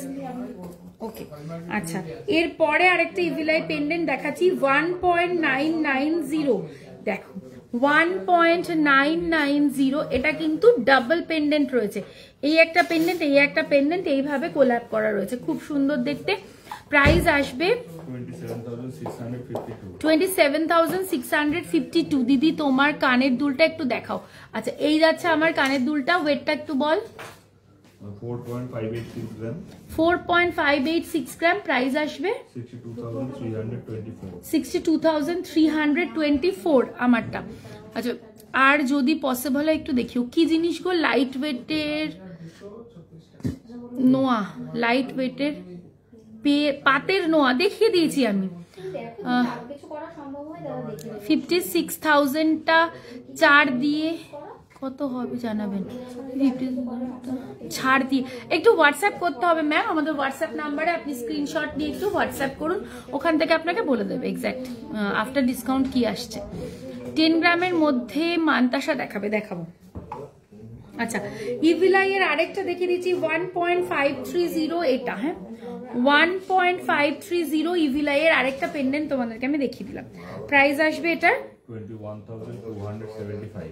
ওকে আচ্ছা, এরপরে আরেকটা ইভিলাই পেন্ডেন্ট দেখাচ্ছি 1.990। দেখো 1.990, এটা কিন্তু ডাবল পেন্ডেন্ট রয়েছে, এই একটা পেন্ডেন্ট এই একটা পেন্ডেন্ট এইভাবে কোল্যাব করা রয়েছে, খুব সুন্দর দেখতে। প্রাইস আসবে 27,652। দিদি তোমার কানের দুলটা একটু দেখাও। আচ্ছা এই যাচ্ছে আমার কানের দুলটা, ওয়েটটা একটু বল। 4.586 গ্রাম। 4.586 গ্রাম। প্রাইস আসবে 62,324 আমারটা। আচ্ছা আর যদি পসিবল হয় একটু দেখিও কি জিনিস গো, লাইট ওয়েটের নোয়া, লাইট ওয়েটের পাতের নোয়া দেখিয়ে দিয়েছি আমি। 56,000টা 4 দিয়ে কত হবে জানাবেন, ছাড় দিয়ে একটু হোয়াটসঅ্যাপ করতে হবে ম্যাম, আমাদের হোয়াটসঅ্যাপ নাম্বারে আপনি স্ক্রিনশট নিয়ে একটু হোয়াটসঅ্যাপ করুন, ওখান থেকে আপনাকে বলে দেবে এক্স্যাক্ট আফটার ডিসকাউন্ট কি আসছে। 10 গ্রামের মধ্যে মানতাসা দেখাবো। আচ্ছা ইভিলাই এর আরেকটা দেখিয়ে দিচ্ছি 1.530, এটা হ্যাঁ 1.530 ইভিলাই এর আরেকটা পেন্ডেন্ট তোমাদেরকে আমি দেখিয়ে দিলাম। প্রাইস আসবে এটার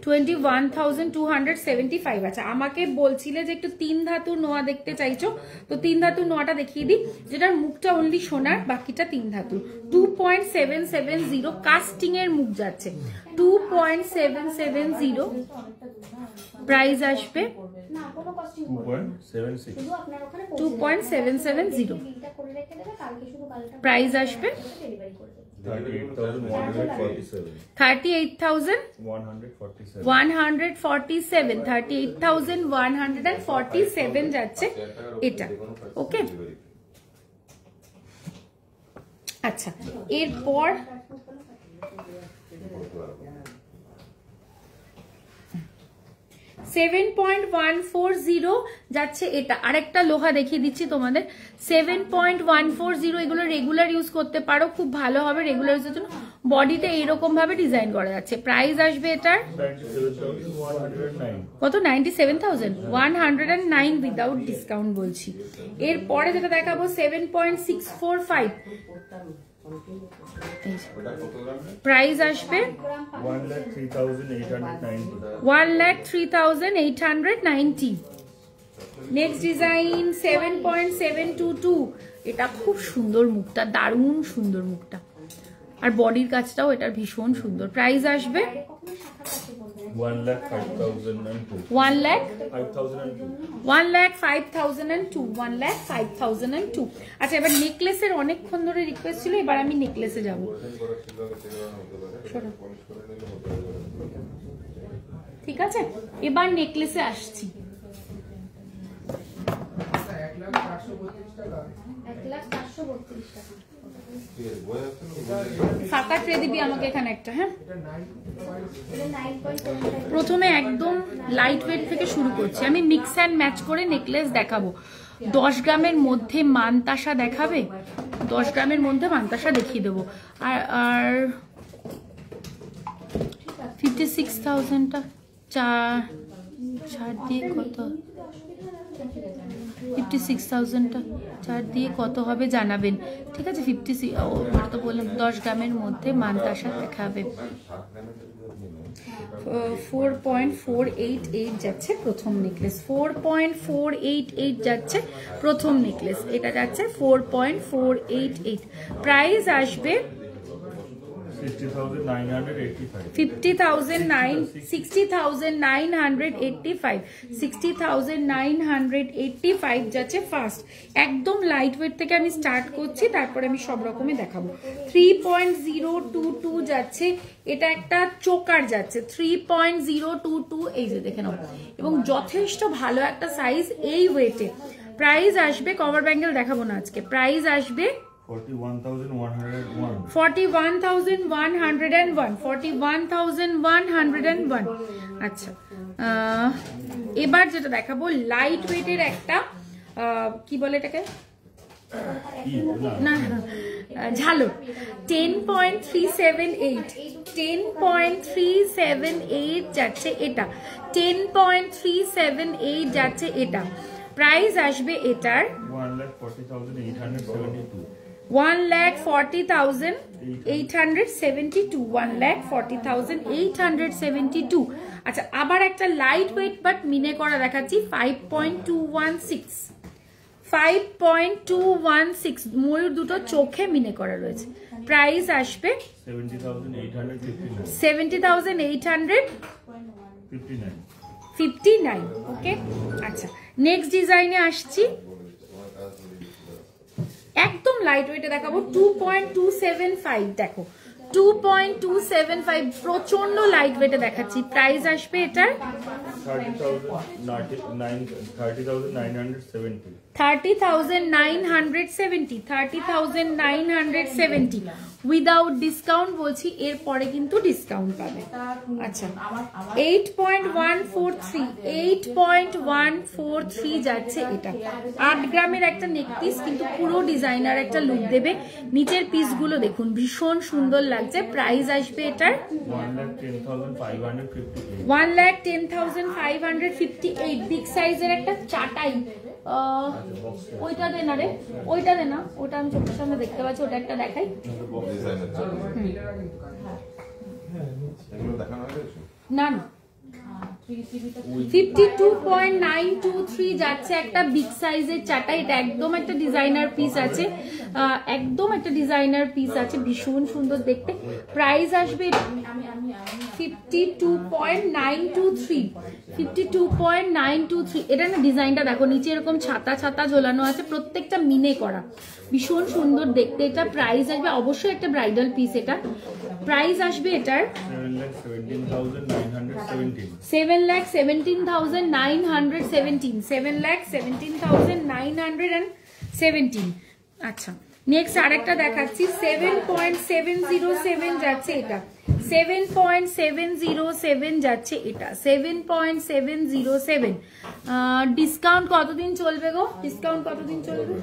21,275। আচ্ছা আমাকে বলছিলে যে একটু 3 ধাতুর নোয়া দেখতে চাইছো, তো 3 ধাতুর নোয়াটা দেখিয়ে দিই, যেটার মুখটা অনলি সোনার, বাকিটা 3 ধাতুর। 2.770 কাস্টিং এর মুখ যাচ্ছে, 2.770 প্রাইস আসবে 2.770 প্রাইস আসবে 38,147 যাচ্ছে এটা। ওকে আচ্ছা এরপর 7.140 যাচ্ছে এটা, আরেকটা লোহা দেখিয়ে দিচ্ছি তোমাদের 7.140, এগুলো রেগুলার ইউজ করতে পারো, খুব ভালো হবে রেগুলার ইউজের জন্য। বডিটা এরকম ভাবে ডিজাইন করা যাচ্ছে। প্রাইস আসবে এটার কত 97,109 উইদাউট ডিসকাউন্ট বলছি। এরপরে যেটা দেখাবো 7.645, প্রাইস আসবে 1,03,890। নেক্সট ডিজাইন 7.722, এটা খুব সুন্দর মুখটা, দারুণ সুন্দর মুখটা, আর বডির কাজটাও এটার ভীষণ সুন্দর। প্রাইস আসবে 1,05,002। আচ্ছা এবার নেকলেসের অনেকক্ষণ ধরে রিকোয়েস্ট ছিল, এবার আমি নেকলেসে যাব। ঠিক আছে এবার নেকলেসে আসছি। 1,432 টাকা। ফাঁকা ট্রে দিবি আমাকে এখানে একটা। হ্যাঁ প্রথমে একদম লাইট ওয়েট থেকে শুরু করছি, আমি মিক্স অ্যান্ড ম্যাচ করে নেকলেস দেখাবো। 10 গ্রামের মধ্যে মানতাসা দেখাবে, 10 গ্রামের মধ্যে মানতাসা দেখিয়ে দেবো। আর 56,000টা ছাড় দিয়ে কত, 56,000টা ছাড় দিয়ে কত হবে জানাবেন। ঠিক আছে 56 তো বললাম 10 গ্রামের মধ্যে মানতাসা দেখাবে। 4.488 যাচ্ছে প্রথম নেকলেস, 4.488 যাচ্ছে প্রথম নেকলেস, এটা যাচ্ছে 4.488। প্রাইস আসবে 60,985 যাচ্ছে ফার্স্ট। একদম লাইট ওয়েট থেকে আমি স্টার্ট করছি, তারপরে আমি সব রকমই দেখাবো। 3.022 যাচ্ছে, এটা একটা চোকার যাচ্ছে 3.022, এই যে দেখে নাও, এবং যথেষ্ট ভালো একটা সাইজ এই ওয়েটে। প্রাইস আসবে, কভার ব্যাঙ্গেল দেখাবো না আজকে, প্রাইস আসবে 41,101 41,101 41,101। আচ্ছা এবার যেটা দেখাবো লাইট ওয়েটের একটা কি বলে এটাকে, না ঝালর, 10.378 10.378 যাচ্ছে এটা, 10.378 যাচ্ছে এটা। প্রাইস আসবে এটার 1,40,872 1,40,872 1,40,872। আচ্ছা আবার একটা লাইট ওয়েট বাট মিনে করা দেখাচ্ছি, 5.216 5.216 ময়ূর দুটো চোখে মিনে করা রয়েছে। প্রাইস আসবে 70,859। ওকে আচ্ছা নেক্সট ডিজাইনে আসছি, একদম লাইট ওয়েটে দেখাবো 2.275। দেখো 2.275 প্রচন্ড লাইট ওয়েটে দেখাচ্ছি। প্রাইস আসবে এটার 30,970 উইদাউট ডিসকাউন্ট বলছি, এরপরে কিন্তু ডিসকাউন্ট পাবে। আচ্ছা 8.143 যাচ্ছে এটা, 8 গ্রামের একটা নেক পিস, কিন্তু পুরো ডিজাইনার একটা লুক দেবে। নিচের পিসগুলো দেখুন ভীষণ সুন্দর লাগছে। প্রাইস আসবে এটার 1,10,558 বিগ সাইজের একটা চাটাই। ওইটা দে না রে, ওইটা দে না, ওটা আমি চোখের সামনে দেখতে পাচ্ছি, ওটা একটা দেখাই। না না 52.923 যাচ্ছে একটা বিগ সাইজের চাটা। এটা একদম একটা ডিজাইনার পিস আছে, একদম একটা ডিজাইনার পিস আছে, ভীষণ সুন্দর দেখতে। প্রাইস আসবে 52.923 এটা না ডিজাইনটা দেখো, নিচে এরকম ছাতা ছাতা ঝোলানো আছে, প্রত্যেকটা মিনে করা, ভীষণ সুন্দর দেখতে এটা। প্রাইস আসবে অবশ্যই একটা ব্রাইডাল পিস এটা। প্রাইস আসবে এটার 7,17,917 আচ্ছা নেক্সট আরেকটা দেখাচ্ছি, 7.707 যাচ্ছে এটা, 7.707 যাচ্ছে এটা, 7.707। ডিসকাউন্ট কতদিন চলবে গো? ডিসকাউন্ট কতদিন চলবে?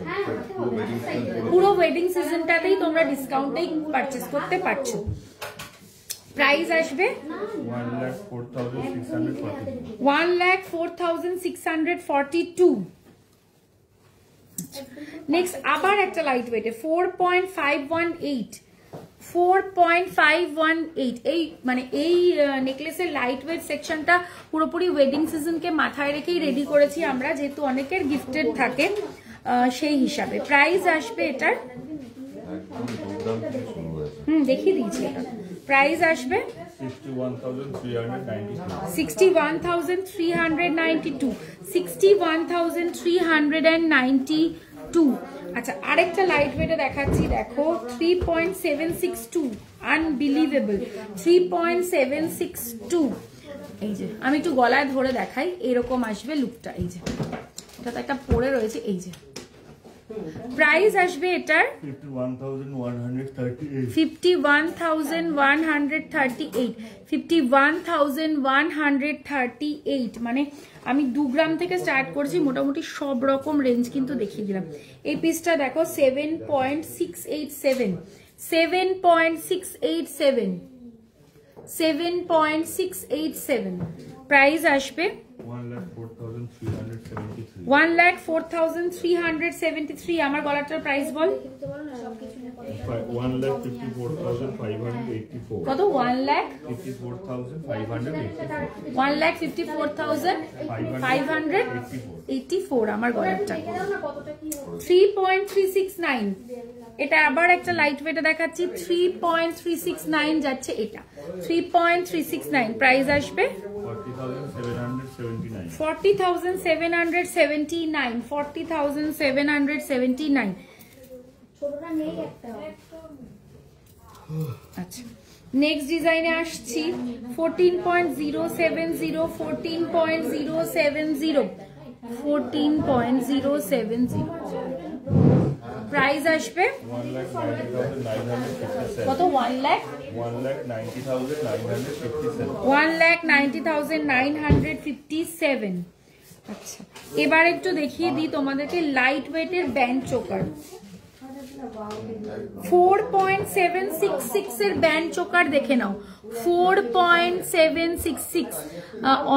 পুরো ওয়েডিং সিজনটাতেই তোমরা ডিসকাউন্টেই পারচেজ করতে পারছো। প্রাইস আসবে 1,04,642। নেক্সট আবার একটা লাইট ওয়েটে 4.518 এই মানে এই নেকলেসের লাইট ওয়েট সেকশনটা পুরোপুরি ওয়েডিং সিজনকে মাথায় রেখেই রেডি করেছি আমরা, যেহেতু অনেকের গিফটেড থাকে সেই হিসাবে। প্রাইস আসবে এটার দেখিয়ে দিয়েছি এটা। প্রাইস আসবে 61,392। আচ্ছা আরেকটা লাইট ওয়েটে দেখাচ্ছি, দেখো 3.762 আনবিলিভেবল 3.762। এই যে আমি একটু গলায় ধরে দেখাই, এরকম আসবে লুকটা। এই যে এটা তো একটা পরে রয়েছে, এই যে প্রাইস আসবে এটার 51,138 মানে আমি 2 গ্রাম থেকে স্টার্ট করছি, মোটামুটি সব রকম রেঞ্জ কিন্তু দেখিয়ে দিলাম। এই পিসটা দেখো 7.687 প্রাইস আসবে 1,04,373। আমার গলাটার প্রাইস বল কত? 1,54,584 আমার গলাটা। 3.369 এটা আবার একটা লাইট ওয়েটে দেখাচ্ছি, 3.369 যাচ্ছে এটা, 3.369। প্রাইস আসবে 40,779 আচ্ছা নেক্সট ডিজাইনে আসছি 14.070 14.070 প্রাইস আসবে 1,90,957 কত 1,90,957 আচ্ছা এবার একটু দেখিয়ে দিই তোমাদেরকে লাইট ওয়েটের ব্যান্ড চোকার 4.766 এর ব্যান্ড চোকার দেখে নাও 4.766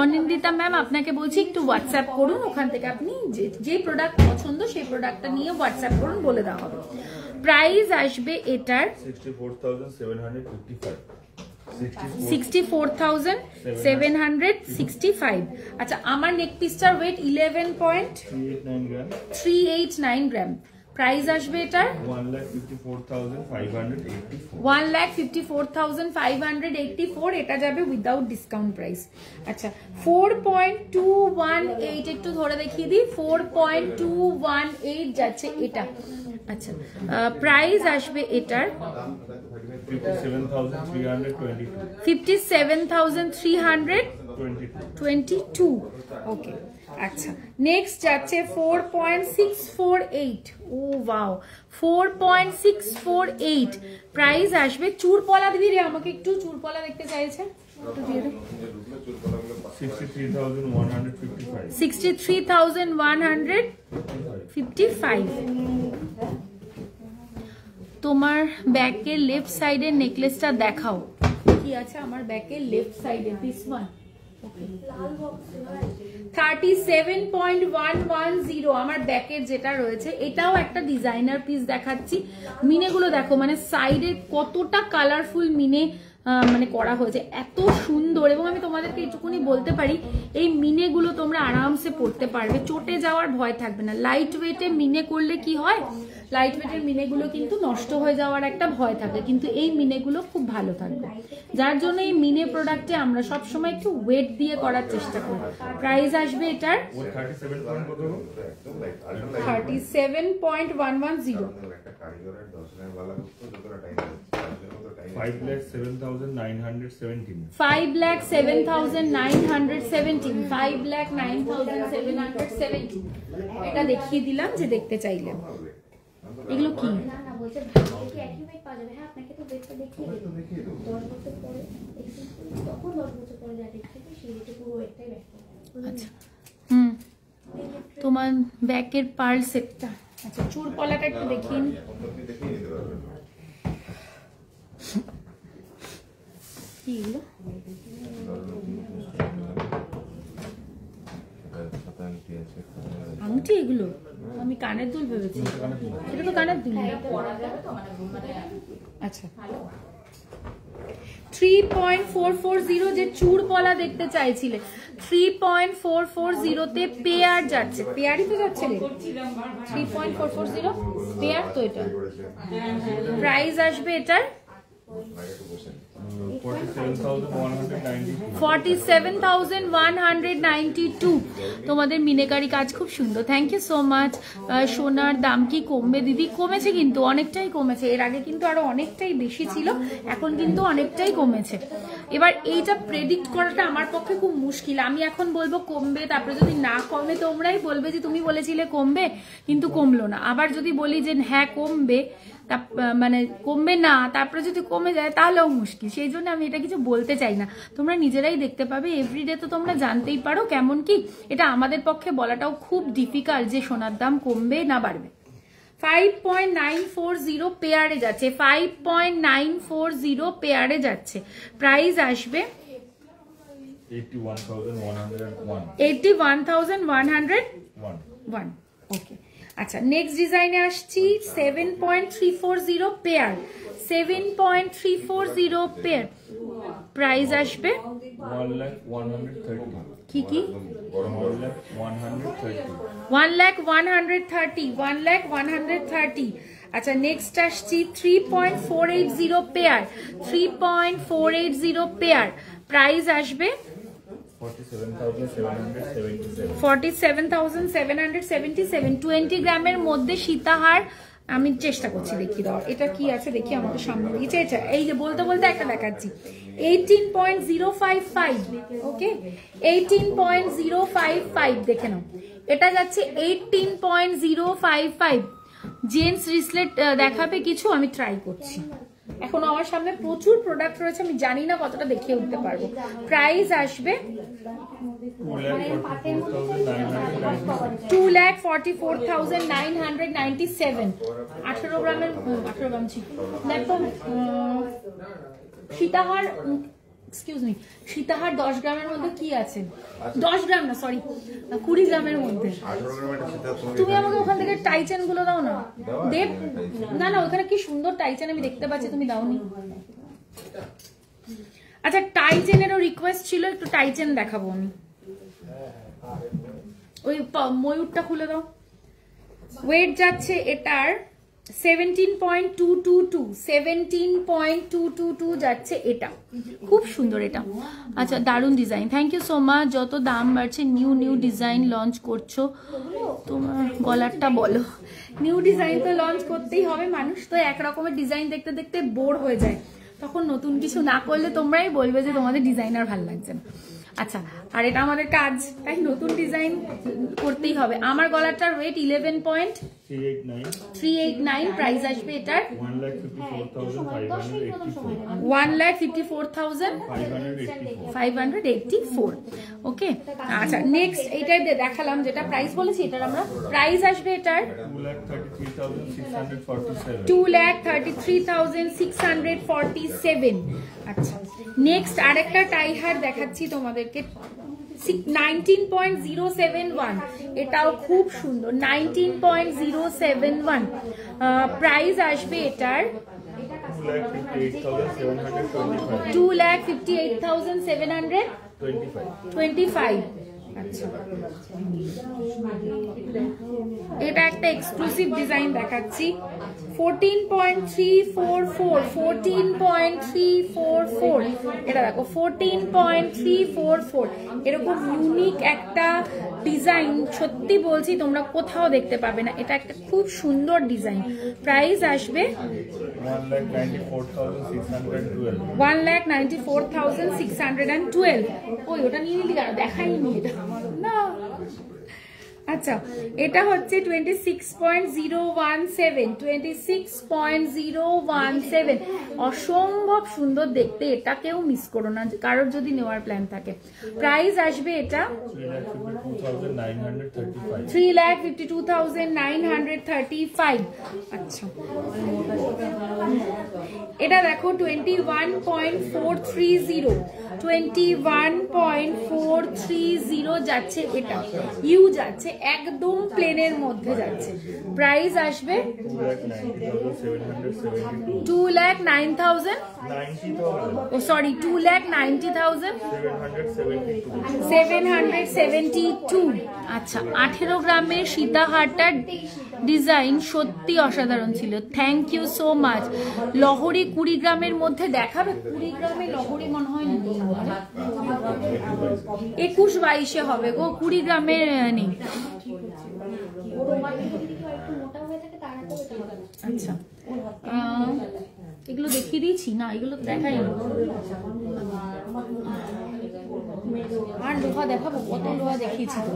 অনিন্দিতা ম্যাম আপনাকে বলছি একটু হোয়াটসঅ্যাপ করুন ওখান থেকে আপনি যে প্রোডাক্ট পছন্দ সেই প্রোডাক্টটা নিয়ে হোয়াটসঅ্যাপ করুন বলে দেওয়া হবে প্রাইস আসবে এটার 64,765 আচ্ছা আমার নেক পিসটার ওয়েট 11.389 গ্রাম প্রাইস আসবে এটার 1,54,584 এটা যাবে উইদাউট ডিসকাউন্ট প্রাইস আচ্ছা 4.218 একটু ধরে দেখিয়ে দিই 4.218 যাচ্ছে এটা আচ্ছা প্রাইস আসবে এটার 57,322 ওকে আচ্ছা নেক্সট যাচ্ছে 4.648 ও ওয়াও 4.648 প্রাইস আসবে চুরপলা দিবি রে আমাকে একটু চুরপলা দেখতে চাইছে একটু দিয়ে দে 63,155 তোমার ব্যাকের লেফট সাইডের নেকলেসটা দেখাও কি আছে আমার ব্যাকের লেফট সাইডে দিস ওয়ান 37.110 আমার ব্যাকের যেটা রয়েছে এটাও একটা ডিজাইনার পিস দেখাচ্ছি মিনেগুলো দেখো মানে সাইডে কতটা কালারফুল মিনে মানে করা হয়েছে এত সুন্দর এবং আমি তোমাদেরকে এইটুকুনি বলতে পারি এই মিনেগুলো তোমরা আরামসে পরতে পারবে চটে যাওয়ার ভয় থাকবে না লাইট ওয়েটে মিনে করলে কি হয় লাইট ওয়েটের মিনেগুলো কিন্তু নষ্ট হয়ে যাওয়ার একটা ভয় থাকে কিন্তু এই মিনেগুলো খুব ভালো থাকবে যার জন্য এই মিনে প্রোডাক্টে আমরা সব সময় একটু ওয়েট দিয়ে করার চেষ্টা করি প্রাইস আসবে এটার 37.110 5,07,917 5,09,717 এটা দেখিয়ে দিলাম যে দেখতে চাইলে এগুলো কি আচ্ছা তোমার ব্যাকের পার্ল সেটটা আচ্ছা চুর পলাটা একটু দেখিয়ে নি কি এগুলো আংটি এগুলো আমি কানের দুল ভেবেছি এটা তো কানের দুল আচ্ছা 3.440 যে চুর পলা দেখতে চাইছিলে 3.440 তে পেয়ার যাচ্ছে পেয়ারই তো যাচ্ছে রে 3.440 পেয়ার তো এটা প্রাইস আসবে এটার 47,192 তোমাদের মিনেকারি কাজ খুব সুন্দর থ্যাংক ইউ সো মাচ সোনার দাম কি কমবে দিদি কমেছে কিন্তু অনেকটাই কমেছে এর আগে কিন্তু আরো অনেকটাই বেশি ছিল এখন কিন্তু অনেকটাই কমেছে এবার এইটা প্রেডিক্ট করাটা আমার পক্ষে খুব মুশকিল আমি এখন বলবো কমবে তারপরে যদি না কমে তোমরাই বলবে যে তুমি বলেছিলে কমবে কিন্তু কমলো না আবার যদি বলি যে হ্যাঁ কমবে মানে কমবে না তারপরে যদি কমে যায় তাহলেও মুশকিল সেই জন্য আমি এটা কিছু বলতে চাই না তোমরা নিজেরাই দেখতে পাবে এভরিডে তো তোমরা জানতেই পারো কেমন কি এটা আমাদের পক্ষে বলাটাও খুব ডিফিকাল্ট যে সোনার দাম কমবে না বাড়বে 5.940 পেয়ারে যাচ্ছে 5.940 পেয়ারে যাচ্ছে প্রাইস আসবে 81,101 ওকে আচ্ছা নেক্সট ডিজাইনে আসছি 7.340 পেয়ার 7.340 পেয়ার প্রাইস আসবে 1,130 কি কি 1,130 আচ্ছা নেক্সট আসছি 3.480 পেয়ার 3.480 পেয়ার প্রাইস আসবে 47,777 20 গ্রামের মধ্যে সীতাহার আমি চেষ্টা করছি দেখিয়ে দেওয়ার। এটা কি আছে দেখি, আমাদের সামনে দিয়েছে এটা। এই যে বলতে বলতে একটা দেখাচ্ছি, 18.055, ওকে 18.055 দেখে নাও। এটা যাচ্ছে 18.055। জেন্টস রিসলেট দেখাবে কিছু, আমি ট্রাই করছি। এখন আমার সামনে প্রচুর প্রোডাক্ট রয়েছে, আমি জানি না কতটা দেখিয়ে উঠতে পারবো। প্রাইস আসবে 2,44,997। 18 গ্রামের, 18 গ্রাম ছিল দেখো। সীতাহার, এক্সকিউজ মি, সীতাহার 10 গ্রামের মধ্যে কি আছে? 10 গ্রাম না, সরি 20 গ্রামের মধ্যে। তুমি আমাকে ওখান থেকে টাইচেন গুলো দাও না দেব। না না, ওখানে কি সুন্দর টাইচেন আমি দেখতে পাচ্ছি, তুমি দাওনি। আচ্ছা, টাইচেনেরও রিকোয়েস্ট ছিল, একটু টাইচেন দেখাবো আমি। ওই ময়ূরটা খুলে দাও। ওয়েট যাচ্ছে এটার 17.222, 17.222 যাচ্ছে এটা। খুব সুন্দর এটা। আচ্ছা, দারুণ design, thank you so much. যত দাম বাড়ছে নিউ নিউ ডিজাইন লঞ্চ করছো, তোমার গলারটা বলো। নিউ ডিজাইন তো লঞ্চ করতেই হবে, মানুষ তো এক রকমের ডিজাইন দেখতে দেখতে বোর হয়ে যায়, তখন নতুন কিছু না করলে তোমরাই বলবে যে তোমাদের ডিজাইন আর ভালো লাগছে না। আচ্ছা, আর এটা আমাদের কাজ, তাই নতুন ডিজাইন করতেই হবে। আমার গলাটার ওয়েট 11.389, প্রাইস আসবে এটার 1,54,584। ওকে, আচ্ছা নেক্সট এইটাই দেখালাম যেটা প্রাইস বলেছি, এটার আমরা প্রাইস আসবে এটার 2,33,647। আচ্ছা, নেক্সট আরেকটা টাই হার দেখাচ্ছি তোমাদেরকে, 19.071, এটাও খুব সুন্দর, 19.071। প্রাইস আসবে এটার 2,58,725। আচ্ছা, এটা একটা এক্সক্লুসিভ ডিজাইন দেখাচ্ছি, 14.344, 14.344। এটা দেখো 14.344, এরকম ইউনিক একটা ডিজাইন সত্যি বলছি তোমরা কোথাও দেখতে পাবে না। এটা একটা খুব সুন্দর ডিজাইন। প্রাইস আসবে 1,94,612। ওই ওটা নিয়ে নিলি কেন, দেখাইনি এটা না। আচ্ছা, এটা হচ্ছে 26.017, 26.017। অসম্ভব সুন্দর দেখতে, এটা কেউ মিস করো না কারোর যদি নেওয়ার প্ল্যান থাকে। প্রাইস আসবে এটা 3,52,935। আচ্ছা, এটা দেখো 21.430, 21.430 যাচ্ছে এটা। ইউ যাচ্ছে একদম প্লেনের মধ্যে যাচ্ছে। প্রাইস আসবে 2,09,000, সরি 2,90,772। আচ্ছা, 18 গ্রামের সীতাহারটার ডিজাইন সত্যি অসাধারণ ছিল, থ্যাংক ইউ সো মাচ। লহরি 20 গ্রামের মধ্যে দেখাবে? 20 গ্রামের লহরি মনে হয় নেই, 21-22 হবে গো, 20 গ্রামের নেই। আচ্ছা, এগুলো দেখিয়ে দিয়েছি না, এগুলো দেখাই না। আর লোহা দেখাবো? কত লোহা দেখিয়েছি তো।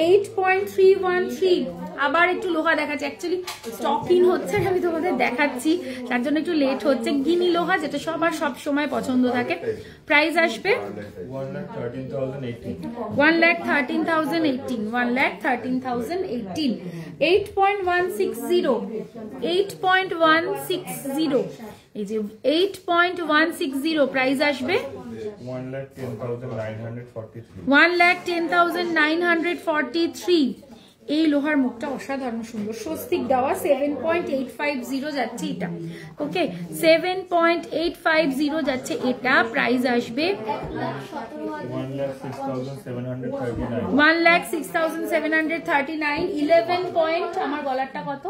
8.313, আবার একটু লোহা দেখাচ্ছে। অ্যাকচুয়ালি স্টক ইন হচ্ছে, আমি তোমাদের দেখাচ্ছি, তার জন্য একটু লেট হচ্ছে। গিনি লোহা, যেটা সবার সব সময় পছন্দ থাকে। প্রাইস আসবে 1,13,018, 1,13,018। 8.160, 8.160, এই যে 8.160। প্রাইস আসবে 1,10,943। এই লোহার মুখটা অসাধারণ সুন্দর, স্বস্তিক দেওয়া, 7.850 যাচ্ছে এটা। ওকে, 7.850 যাচ্ছে এটা। প্রাইস আসবে 1,06,739। 11 পয়েন্ট, আমার গলারটা কত,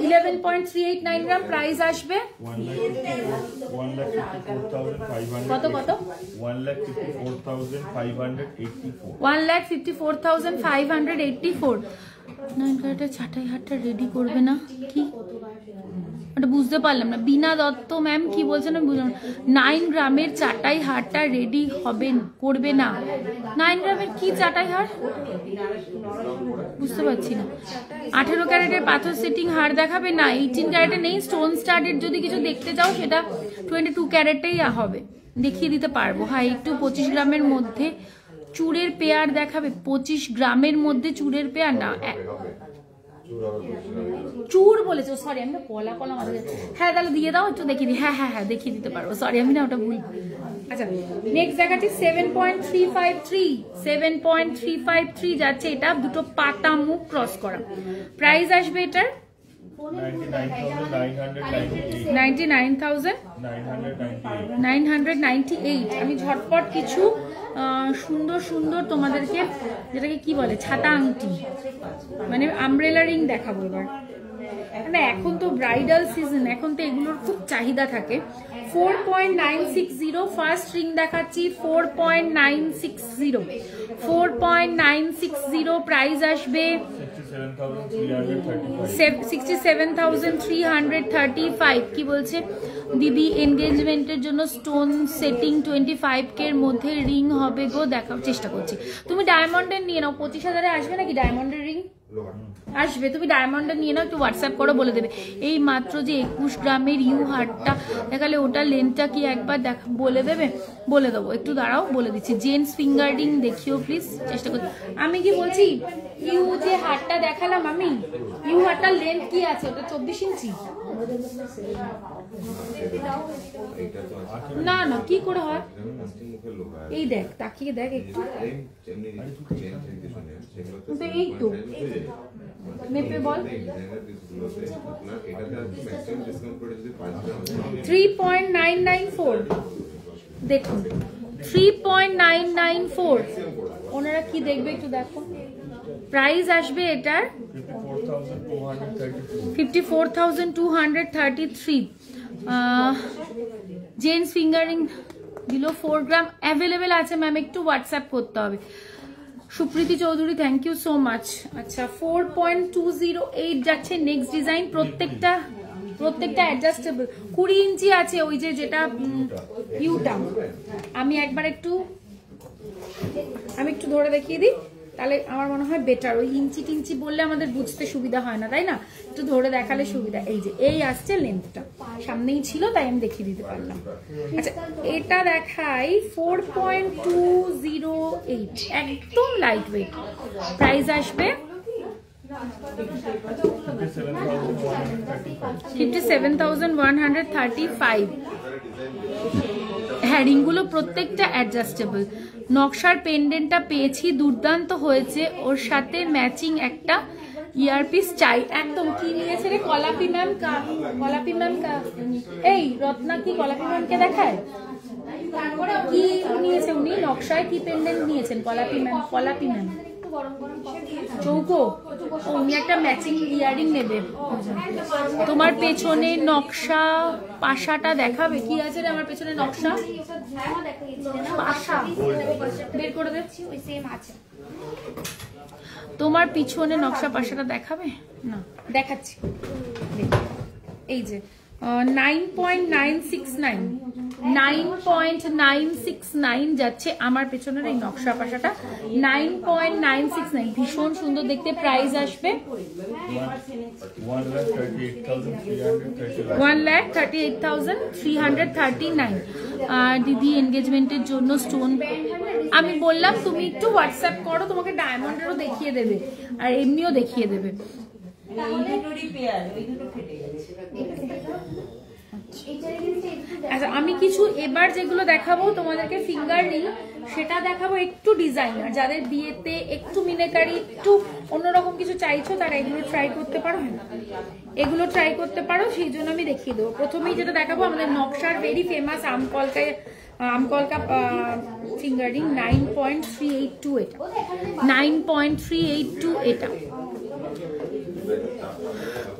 11.389 গ্রাম। প্রাইস আসবে কত কত, 1,54,584। 9 ক্যারেটের ছাটাই হাটটা রেডি করবে না কি, ওটা বুঝতে পারলাম না। বিনা দত্ত ম্যাম কি বলছেন আমি বুঝলাম না। 9 গ্রামের চাটাই হারটা রেডি হবে, করবে না। 9 গ্রামের কি চাটাই হার বুঝতে পারছি না। 18 ক্যারেটের পাথর সেটিং হার দেখাবে না। 18 ক্যারেটে নেই। স্টোন স্টাডেড যদি কিছু দেখতে চাও সেটা 22 ক্যারেটেই হবে, দেখিয়ে দিতে পারবো। হ্যাঁ, একটু 25 গ্রামের মধ্যে চুড়ের পেয়ার দেখাবে। 25 গ্রামের মধ্যে চুড়ের পেয়ার না, চুর বলেছো, সরি আমি না কলা কলা মাথা। হ্যাঁ তাহলে দিয়ে দাও, একটু দেখিয়ে দিই। হ্যাঁ হ্যাঁ হ্যাঁ দেখিয়ে দিতে পারবো, সরি আমি না ওটা ভুল। আচ্ছা, নেক্সট দেখাচ্ছি 7.353। 7.353 যাচ্ছে এটা, দুটো পাতা মুখ ক্রস করা। প্রাইস আসবে এটার 99,998। আমি ঝটপট কিছু সুন্দর সুন্দর তোমাদেরকে, যেটাকে কি বলে, ছাতা আংটি মানে আমব্রেলা রিং দেখাবো এবার। মানে এখন তো ব্রাইডাল সিজন, এখন তো এগুলোর খুব চাহিদা থাকে। 4.960 ফার্স্ট রিং দেখাচ্ছি। 4.960 প্রাইস আসবে 67,335। কি বলছে দিদি, এনগেজমেন্টের জন্য স্টোন সেটিং 25K এর মধ্যে রিং হবে গো, দেখার চেষ্টা করছি। তুমি ডায়মন্ডের নিয়ে নাও, 25,000-এ আসবে নাকি ডায়মন্ডের রিং? আসবে, তুমি ডায়মন্ডের নিয়ে নাও, একটু হোয়াটসঅ্যাপ করে বলে দেবে। এই মাত্র যে 21 গ্রামের ইউ হারটা দেখালে, ওটা লেন্থটা কি একবার বলে দেবে? বলে দেবো, একটু দাঁড়াও বলে দিচ্ছি। জেন্টস ফিঙ্গার রিং দেখিও প্লিজ, চেষ্টা করছি। আমি কি বলছি, ইউ যে হারটা দেখালাম আমি, ইউ হারটার লেন্থ কি আছে? ওটা 24 ইঞ্চি না না, কি করে হয়? এই দেখ, তাকিয়ে দেখ একটু, এই তো মেপে বল। 3.994 দেখুন, 3.994। ওনারা কি দেখবে একটু দেখো। প্রাইস আসবে এটার 54,233। Gents finger ring below 4 gram available আছে ম্যাম, একটু হোয়াটসঅ্যাপ করতে হবে। Supriti Chowdhury thank you so much. আচ্ছা, 4.208 যাচ্ছে নেক্সট ডিজাইন। প্রত্যেকটা অ্যাডজাস্টেবল। 20 ইঞ্চি আছে ওই যে, যেটা ইউটা। আমি একটু ধরে দেখিয়ে দিই, তাহলে আমার মনে হয় বেটার। ওই ইঞ্চি টিঞ্চি বললে আমাদের বুঝতে সুবিধা হয় না, তাই না? একটু ধরে দেখালে সুবিধা। এই যে এই আসছে লেন্থটা, সামনেই ছিল তাই আমি দেখিয়ে দিতে পারলাম। আচ্ছা, এটা দেখাই 4.208, একদম লাইট ওয়েট। প্রাইস আসবে 57,135। হ্যাঁ, রিংগুলো প্রত্যেকটা অ্যাডজাস্টেবল। নকশার পেন্ডেন্টটা পেয়েছি, দুর্দান্ত হয়েছে। ওর সাথে ম্যাচিং একটা ইয়ারপিস চাই। একদম। কি নিয়েছে রে কলাপি ম্যাম? কলাপি ম্যাম এই রত্না কি কলাপি ম্যামকে দেখায়? কি নিয়েছে উনি? নকশায় কি পেন্ডেন্ট নিয়েছেন কলাপি ম্যাম? কলাপি ম্যাম চৌকো, উনি একটা ম্যাচিং ইয়ারিং নেবে। তোমার পেছনে নকশা পাশাটা দেখাবে। কি আছে রে আমার পেছনে নকশা পাশা? বের করে দিচ্ছি, ওই সেম আছে। তোমার পিছনে নকশা পাশাটা দেখাবে না? দেখাচ্ছি, এই যে 9.969 যাচ্ছে আমার পেছনের এই নকশা পাশাটা। 9.969 ভীষণ সুন্দর দেখতে। প্রাইস আসবে 1,38,339। আর দিদি এনগেজমেন্টের জন্য স্টোন আমি বললাম তুমি একটু হোয়াটসঅ্যাপ করো, তোমাকে ডায়মন্ডেরও দেখিয়ে দেবে আর এমনিও দেখিয়ে দেবে। আচ্ছা আমি কিছু এবার যেগুলো দেখাবো তোমাদেরকে ফিঙ্গার রিং, সেটা দেখাবো একটু ডিজাইনার, যাদের বিয়েতে একটু মিনেকারি একটু অন্যরকম কিছু চাইছো তারা এগুলো ট্রাই করতে পারো। এগুলো ট্রাই করতে পারো, সেই জন্য আমি দেখিয়ে দেবো। প্রথমেই যেটা দেখাবো আমাদের নকশার ভেরি ফেমাস আমকলকা ফিঙ্গার রিং 9.382, এটা 9.382 এটা।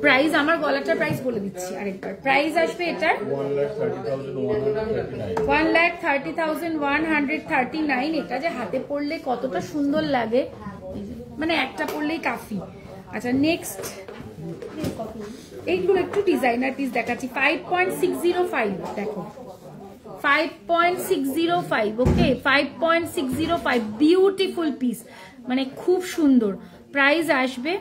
প্রাইস আমার গলাটার প্রাইস বলে দিচ্ছি আরেকবার। প্রাইস আসবে এটার 1,30,139। এটা যে হাতে পরলে কতটা সুন্দর লাগে, মানে একটা পরলেই কাফি। আচ্ছা নেক্সট এইগুলো একটু ডিজাইনার পিস দেখাচ্ছি। 5.605 দেখো, 5.605 ওকে, 5.605 বিউটিফুল পিস, মানে খুব সুন্দর। প্রাইস আসবে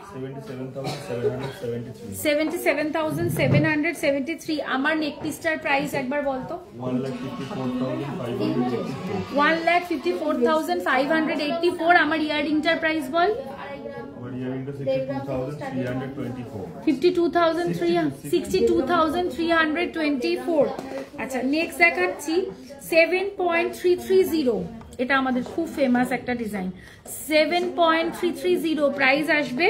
77,773। আমার নেক পিসটার প্রাইস একবার বলতো। 1,54,584। আমার ইয়াররিংটার প্রাইস বল। 62,324। আচ্ছা নেক্সট দেখাচ্ছি 7.330। এটা আমাদের খুব ফেমাস একটা ডিজাইন। 7.330 প্রাইস আসবে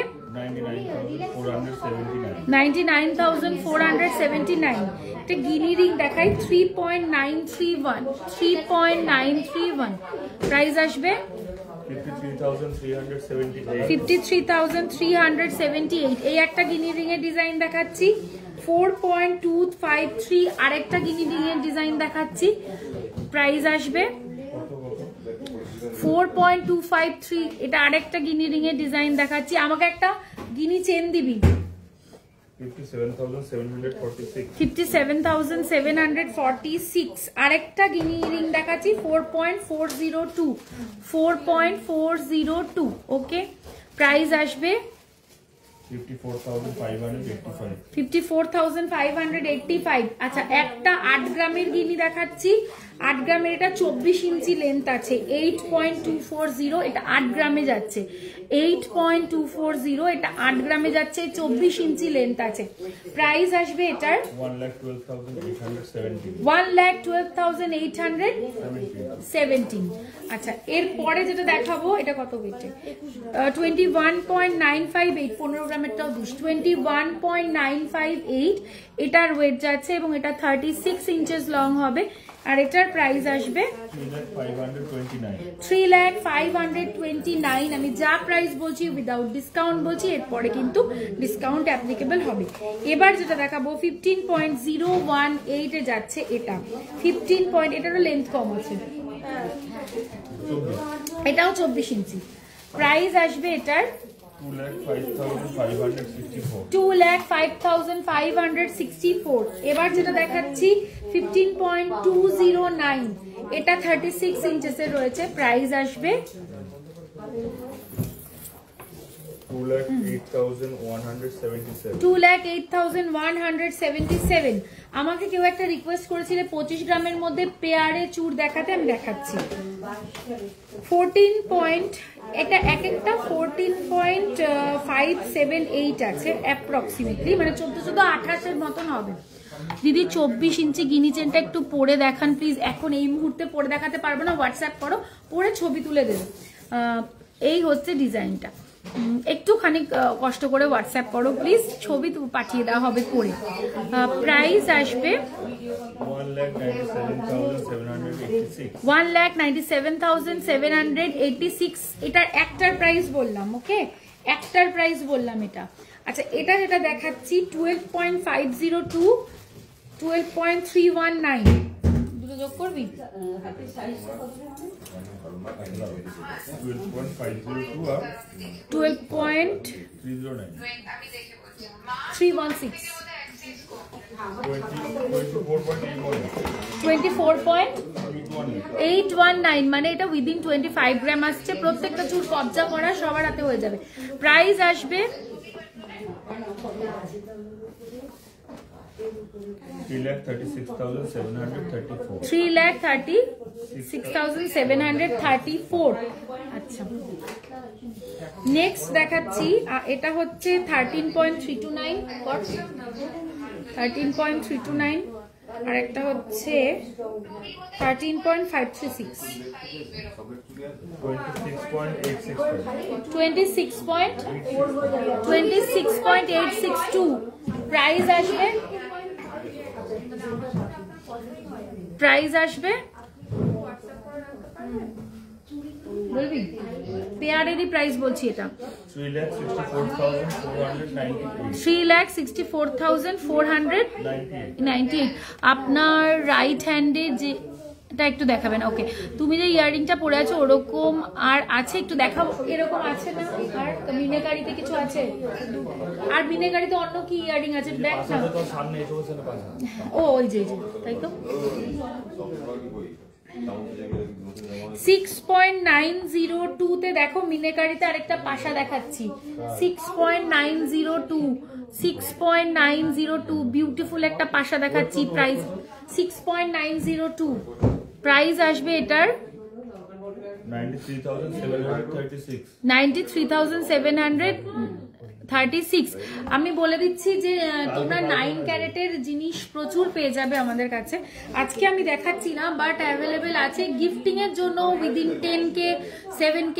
99,479। এটা গিনি রিং দেখাই 3.931। প্রাইস আসবে 53,378। এই একটা গিনি রিং এর ডিজাইন দেখাচ্ছি। 4.253 আরেকটা গিনি রিং এর ডিজাইন দেখাচ্ছি। প্রাইস আসবে 4.253। এটা আরেকটা গিনি রিং এর ডিজাইন দেখাচ্ছি। আমাকে একটা গিনি চেন দিবি। 57,746। আরেকটা গিনি রিং দেখাচ্ছি 4.402। ওকে প্রাইস আসবে 54,585। আচ্ছা একটা 8 গ্রামের গিনি দেখাচ্ছি। 8 গ্রামের, এটা 24 ইঞ্চি লেন্থ আছে। 8.240 এটা 8 গ্রামে যাচ্ছে। 8.240 এটা 8 গ্রামে যাচ্ছে, 24 ইঞ্চি লেন্থ আছে। প্রাইস আসবে এটার 1,12,817। আচ্ছা এরপরে যেটা দেখাবো এটা কত ওয়েটে, 21.958। 15 গ্রামেরটাও 21.958 এটার ওয়েট যাচ্ছে, এবং এটা 36 ইঞ্চেস লং হবে। আর এটার প্রাইস আসবে 3,05,29। আমি যা প্রাইস বলছি উইদাউট ডিসকাউন্ট বলছি, এরপরে কিন্তু ডিসকাউন্ট অ্যাপ্লিকেবল হবে। এবার যেটা দেখাবো 15.018 এ যাচ্ছে এটা। 15 এটারও লেন্থ কম আছে, এটাও 24 ইঞ্চি। প্রাইস আসবে এটার 2,05,564। এবার যেটা দেখাচ্ছি 15.209 এটা 36 ইঞ্চেসের রয়েছে। প্রাইস আসবে 2,08,177। আমাকে কেউ একটা রিকোয়েস্ট করেছিল 25 গ্রামের মধ্যে পেয়ারে চূড় দেখাতে, আমি দেখাচ্ছি। 14. এটা এক একটা 14.578 আছে অ্যাপ্রক্সিমেটলি, মানে 14-14-28 মতন হবে। দিদি 24 ইঞ্চি গিনি চেনটা একটু পরে দেখান প্লিজ। এখন এই মুহূর্তে পরে দেখাতে পারবো না, হোয়াটসঅ্যাপ করো, পরে ছবি তুলে দেবে। এই হচ্ছে ডিজাইনটা, একটুখানি কষ্ট করে হোয়াটসঅ্যাপ করো প্লিজ, ছবি পাঠিয়ে দেওয়া হবে পরে। প্রাইস আসবে 1,97,786। এটার একটার প্রাইস বললাম, ওকে একটার প্রাইস বললাম এটা। আচ্ছা এটা যেটা দেখাচ্ছি 12.502, 12.319 দুটো যোগ করবি। 12.316, 24.819, মানে এটা উইদিন 25 গ্রাম আসছে। প্রত্যেকটা চুর কবজা করা, সবার হাতে হয়ে যাবে। প্রাইস আসবে 3,36,734। আচ্ছা নেক্সট দেখাচ্ছি, এটা হচ্ছে 13.329। 13.329 আর একটা হচ্ছে 13.536, 26.862 প্রাইস আসবে। বলবি পেয়ারেরই প্রাইস বলছি, এটা 3,64,498। আপনার রাইট হ্যান্ডে যে এটা একটু দেখাবেন। ওকে, তুমি যে ইয়াররিংটা পরে আছো ওরকম আর আছে একটু দেখাবো, এরকম আছে না? আর মিনেকারিতে কিছু আছে? আর মিনেকারিতে অন্য কি ইয়াররিং আছে দেখ না। ও ওই যে তাই তো 6.902 তে দেখো মিনেকারিতে আরেকটা পাশা দেখাচ্ছি 6.902 বিউটিফুল একটা পাশা দেখাচ্ছি। প্রাইস 6.902 প্রাইস আসবে এটার 93,736। আমি বলে দিচ্ছি যে তোমরা 9 ক্যারেটের জিনিস প্রচুর পেয়ে যাবে আমাদের কাছে। আজকে আমি দেখাচ্ছি না, বাট অ্যাভেলেবেল আছে গিফটিং এর জন্য। উইদিন 10K 7K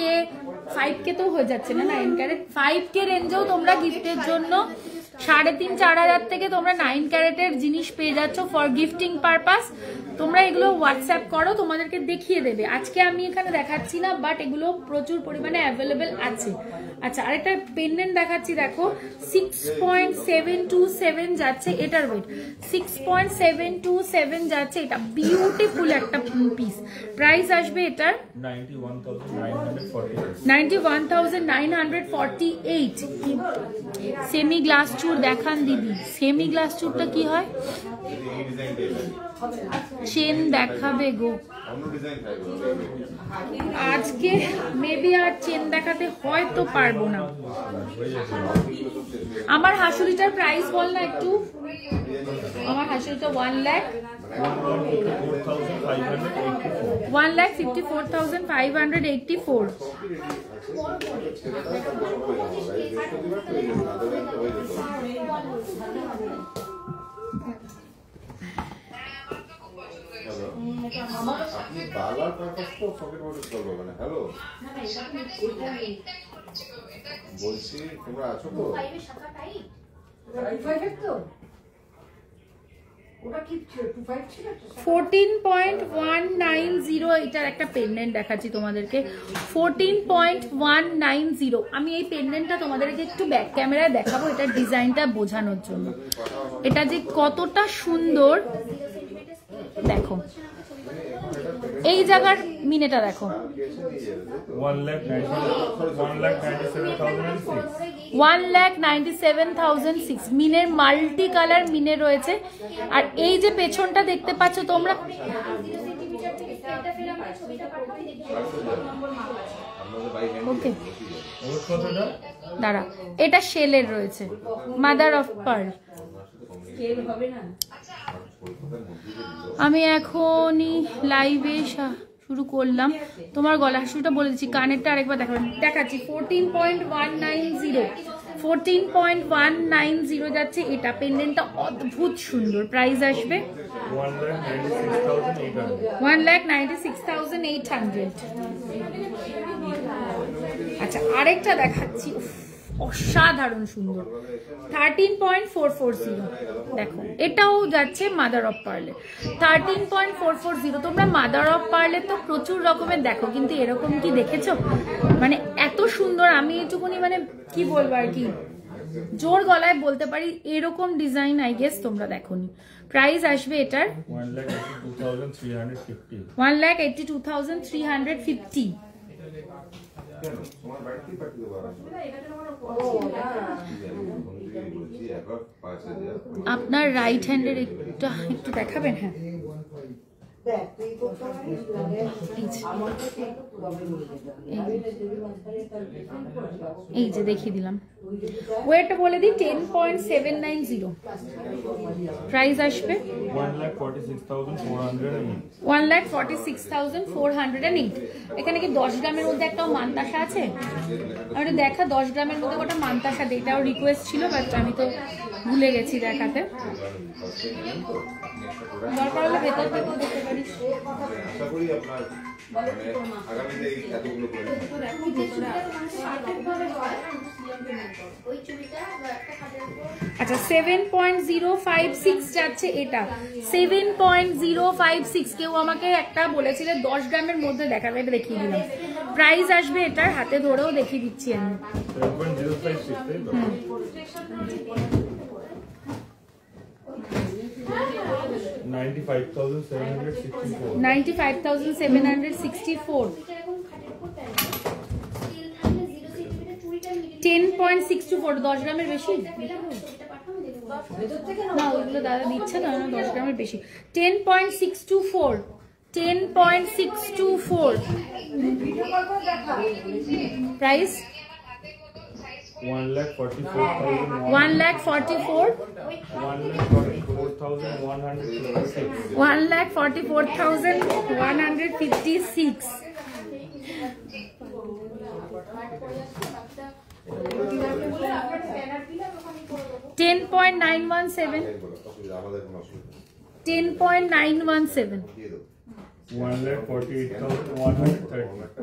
5K তো হয়ে যাচ্ছে না 9 ক্যারেট, 5K রেঞ্জেও তোমরা গিফটের জন্য 3,500-4 হাজার থেকে তোমরা 9 ক্যারেটের জিনিস পেয়ে যাচ্ছ ফর গিফটিং পারপাস। তোমরা এগুলো হোয়াটসঅ্যাপ করো, তোমাদেরকে দেখিয়ে দেবে। আজকে আমি এখানে দেখাচ্ছি না, বাট এগুলো প্রচুর পরিমাণে অ্যাভেলেবেল আছে। আচ্ছা, আরেকটা পেন্ডেন্ট দেখাচ্ছি, দেখো 6.727 যাচ্ছে এটার ওয়েট, 6.727 যাচ্ছে এটা। বিউটিফুল একটা পিস। প্রাইস আসবে এটার 91,948। সেমি গ্লাস চুর দেখান দিদি, সেমি গ্লাস চুরটা কি হয়? চেন দেখাবে গো আজকে, মেবি আর চেন দেখাতে হয়তো পারবো না। আমার হাসুলিটার প্রাইস বল না একটু। আমার হাসুলিটা 1,54,584। বলছি তোমরা আছো তো? 14.190 এটার একটা পেন্ডেন্ট দেখাচ্ছি তোমাদেরকে 14.190। আমি এই পেন্ডেন্টটা তোমাদেরকে একটু ব্যাক ক্যামেরায় দেখাবো, এটার ডিজাইনটা বোঝানোর জন্য। এটা যে কতটা সুন্দর দেখো, এই জায়গার মিনেটা দেখো 1,97,006 মিনের মাল্টি কালার মিনে রয়েছে। আর এই যে পেছনটা দেখতে পাচ্ছ তোমরা, ওকে দাঁড়া, এটা শেলের রয়েছে, মাদার অফ পার্ল। আমি এখনই লাইভে শুরু করলাম, তোমার গলা হাসুটা বলে দিচ্ছি, কানেরটা আরেকবার দেখাচ্ছি 14.190 যাচ্ছে এটা। পেন্ডেন্টটা অদ্ভুত সুন্দর। প্রাইস আসবে 1,96,800। আচ্ছা, আরেকটা দেখাচ্ছি, অসাধারণ সুন্দর 13.440। দেখো এটাও যাচ্ছে মাদার অফ পার্লে 13.440। তোমরা মাদার অফ পার্লে তো প্রচুর রকমের দেখো, কিন্তু এরকম কি দেখেছো? মানে এত সুন্দর, আমি এটুকুনি মানে কি বলবো আর কি, জোর গলায় বলতে পারি এরকম ডিজাইন আই গেস তোমরা দেখোনি। প্রাইস আসবে এটার 1,82,350। আপনার রাইট হ্যান্ডের একটু দেখাবেন? হ্যাঁ, এই যে দেখিয়ে দিলাম। ওয়েটটা বলে দিই 10.790। প্রাইস আসবে 1,46,408। এখানে কি 10 গ্রামের মধ্যে একটা মানতাসা আছে? আমি দেখা 10 গ্রামের মধ্যে কটা মানতাসা দিই, এটাও রিকোয়েস্ট ছিল, বাট আমি তো ভুলে গেছি দেখাতে। একটা প্রোডাক্ট দরকার হলে ভেতর থেকেও দেখতে পারিস। আশা করি আপনার মানে আগামীতে এই এতগুলো করে আচ্ছা 7.056 যাচ্ছে এটা 7.056। কেউ আমাকে একটা বলেছিল 10 গ্রামের মধ্যে দেখাবে, এটা দেখিয়ে দিলাম। প্রাইস আসবে এটার, হাতে ধরেও দেখিয়ে দিচ্ছি আমি। 95,764 10.624 10 গ্রামের বেশি না, ওইগুলো দাদা দিচ্ছে না, 10 গ্রামের বেশি। 10.624 10.624 প্রাইস 1,44,156 10.917 10.917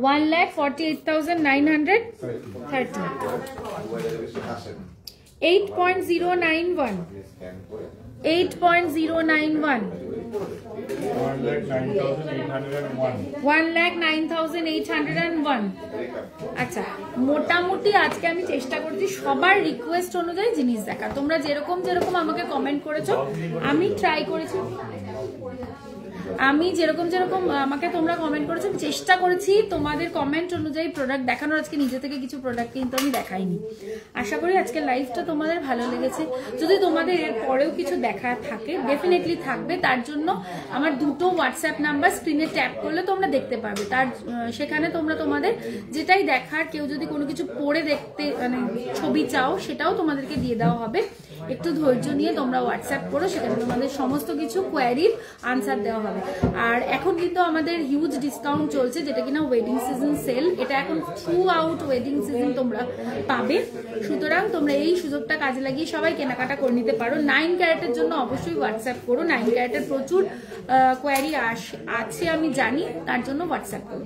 1,48,930 8.091 8.091 1,09,801 আচ্ছা মোটামুটি আজকে আমি চেষ্টা করছি সবার রিকোয়েস্ট অনুযায়ী জিনিস দেখা। তোমরা যেরকম যেরকম আমাকে কমেন্ট করেছো আমি ট্রাই করেছি, আমি যেরকম যেরকম আমাকে তোমরা কমেন্ট করেছো চেষ্টা করেছি তোমাদের কমেন্ট অনুযায়ী প্রোডাক্ট দেখানোর। আজকে নিজে থেকে কিছু প্রোডাক্ট কিন্তু আমি দেখাইনি। আশা করি আজকে লাইভটা তোমাদের ভালো লেগেছে। যদি তোমাদের এর পরেও কিছু দেখা থাকে ডেফিনেটলি থাকবে, তার জন্য আমার দুটো হোয়াটসঅ্যাপ নাম্বার স্ক্রিনে ট্যাপ করলে তোমরা দেখতে পাবে। তার সেখানে তোমরা তোমাদের যেটাই দেখার, কেউ যদি কোনো কিছু পড়ে দেখতে মানে ছবি চাও সেটাও তোমাদেরকে দিয়ে দেওয়া হবে। একটু ধৈর্য নিয়ে তোমরা হোয়াটসঅ্যাপ করো, সেখানে তোমাদের সমস্ত কিছু কোয়ারির আনসার দেওয়া হবে। আর এখন কিন্তু আমাদের হিউজ ডিসকাউন্ট চলছে, যেটা কিনা ওয়েডিং সিজন সেল। এটা এখন থ্রু আউট ওয়েডিং সিজন তোমরা পাবে, সুতরাং তোমরা এই সুযোগটা কাজে লাগিয়ে সবাই কেনাকাটা করে নিতে পারো। 9 ক্যারেটের জন্য অবশ্যই হোয়াটসঅ্যাপ করো। 9 ক্যারেটের প্রচুর কোয়ারি আছে আমি জানি, তার জন্য হোয়াটসঅ্যাপ করো।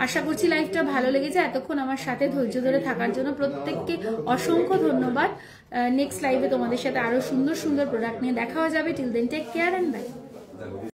আশা করছি লাইভটা ভালো লেগেছে। এতক্ষণ আমার সাথে ধৈর্য ধরে থাকার জন্য প্রত্যেককে অসংখ্য ধন্যবাদ। নেক্সট লাইভে তোমাদের সাথে আরো সুন্দর সুন্দর প্রোডাক্ট নিয়ে দেখা হয়ে যাবে। Till then take care and by.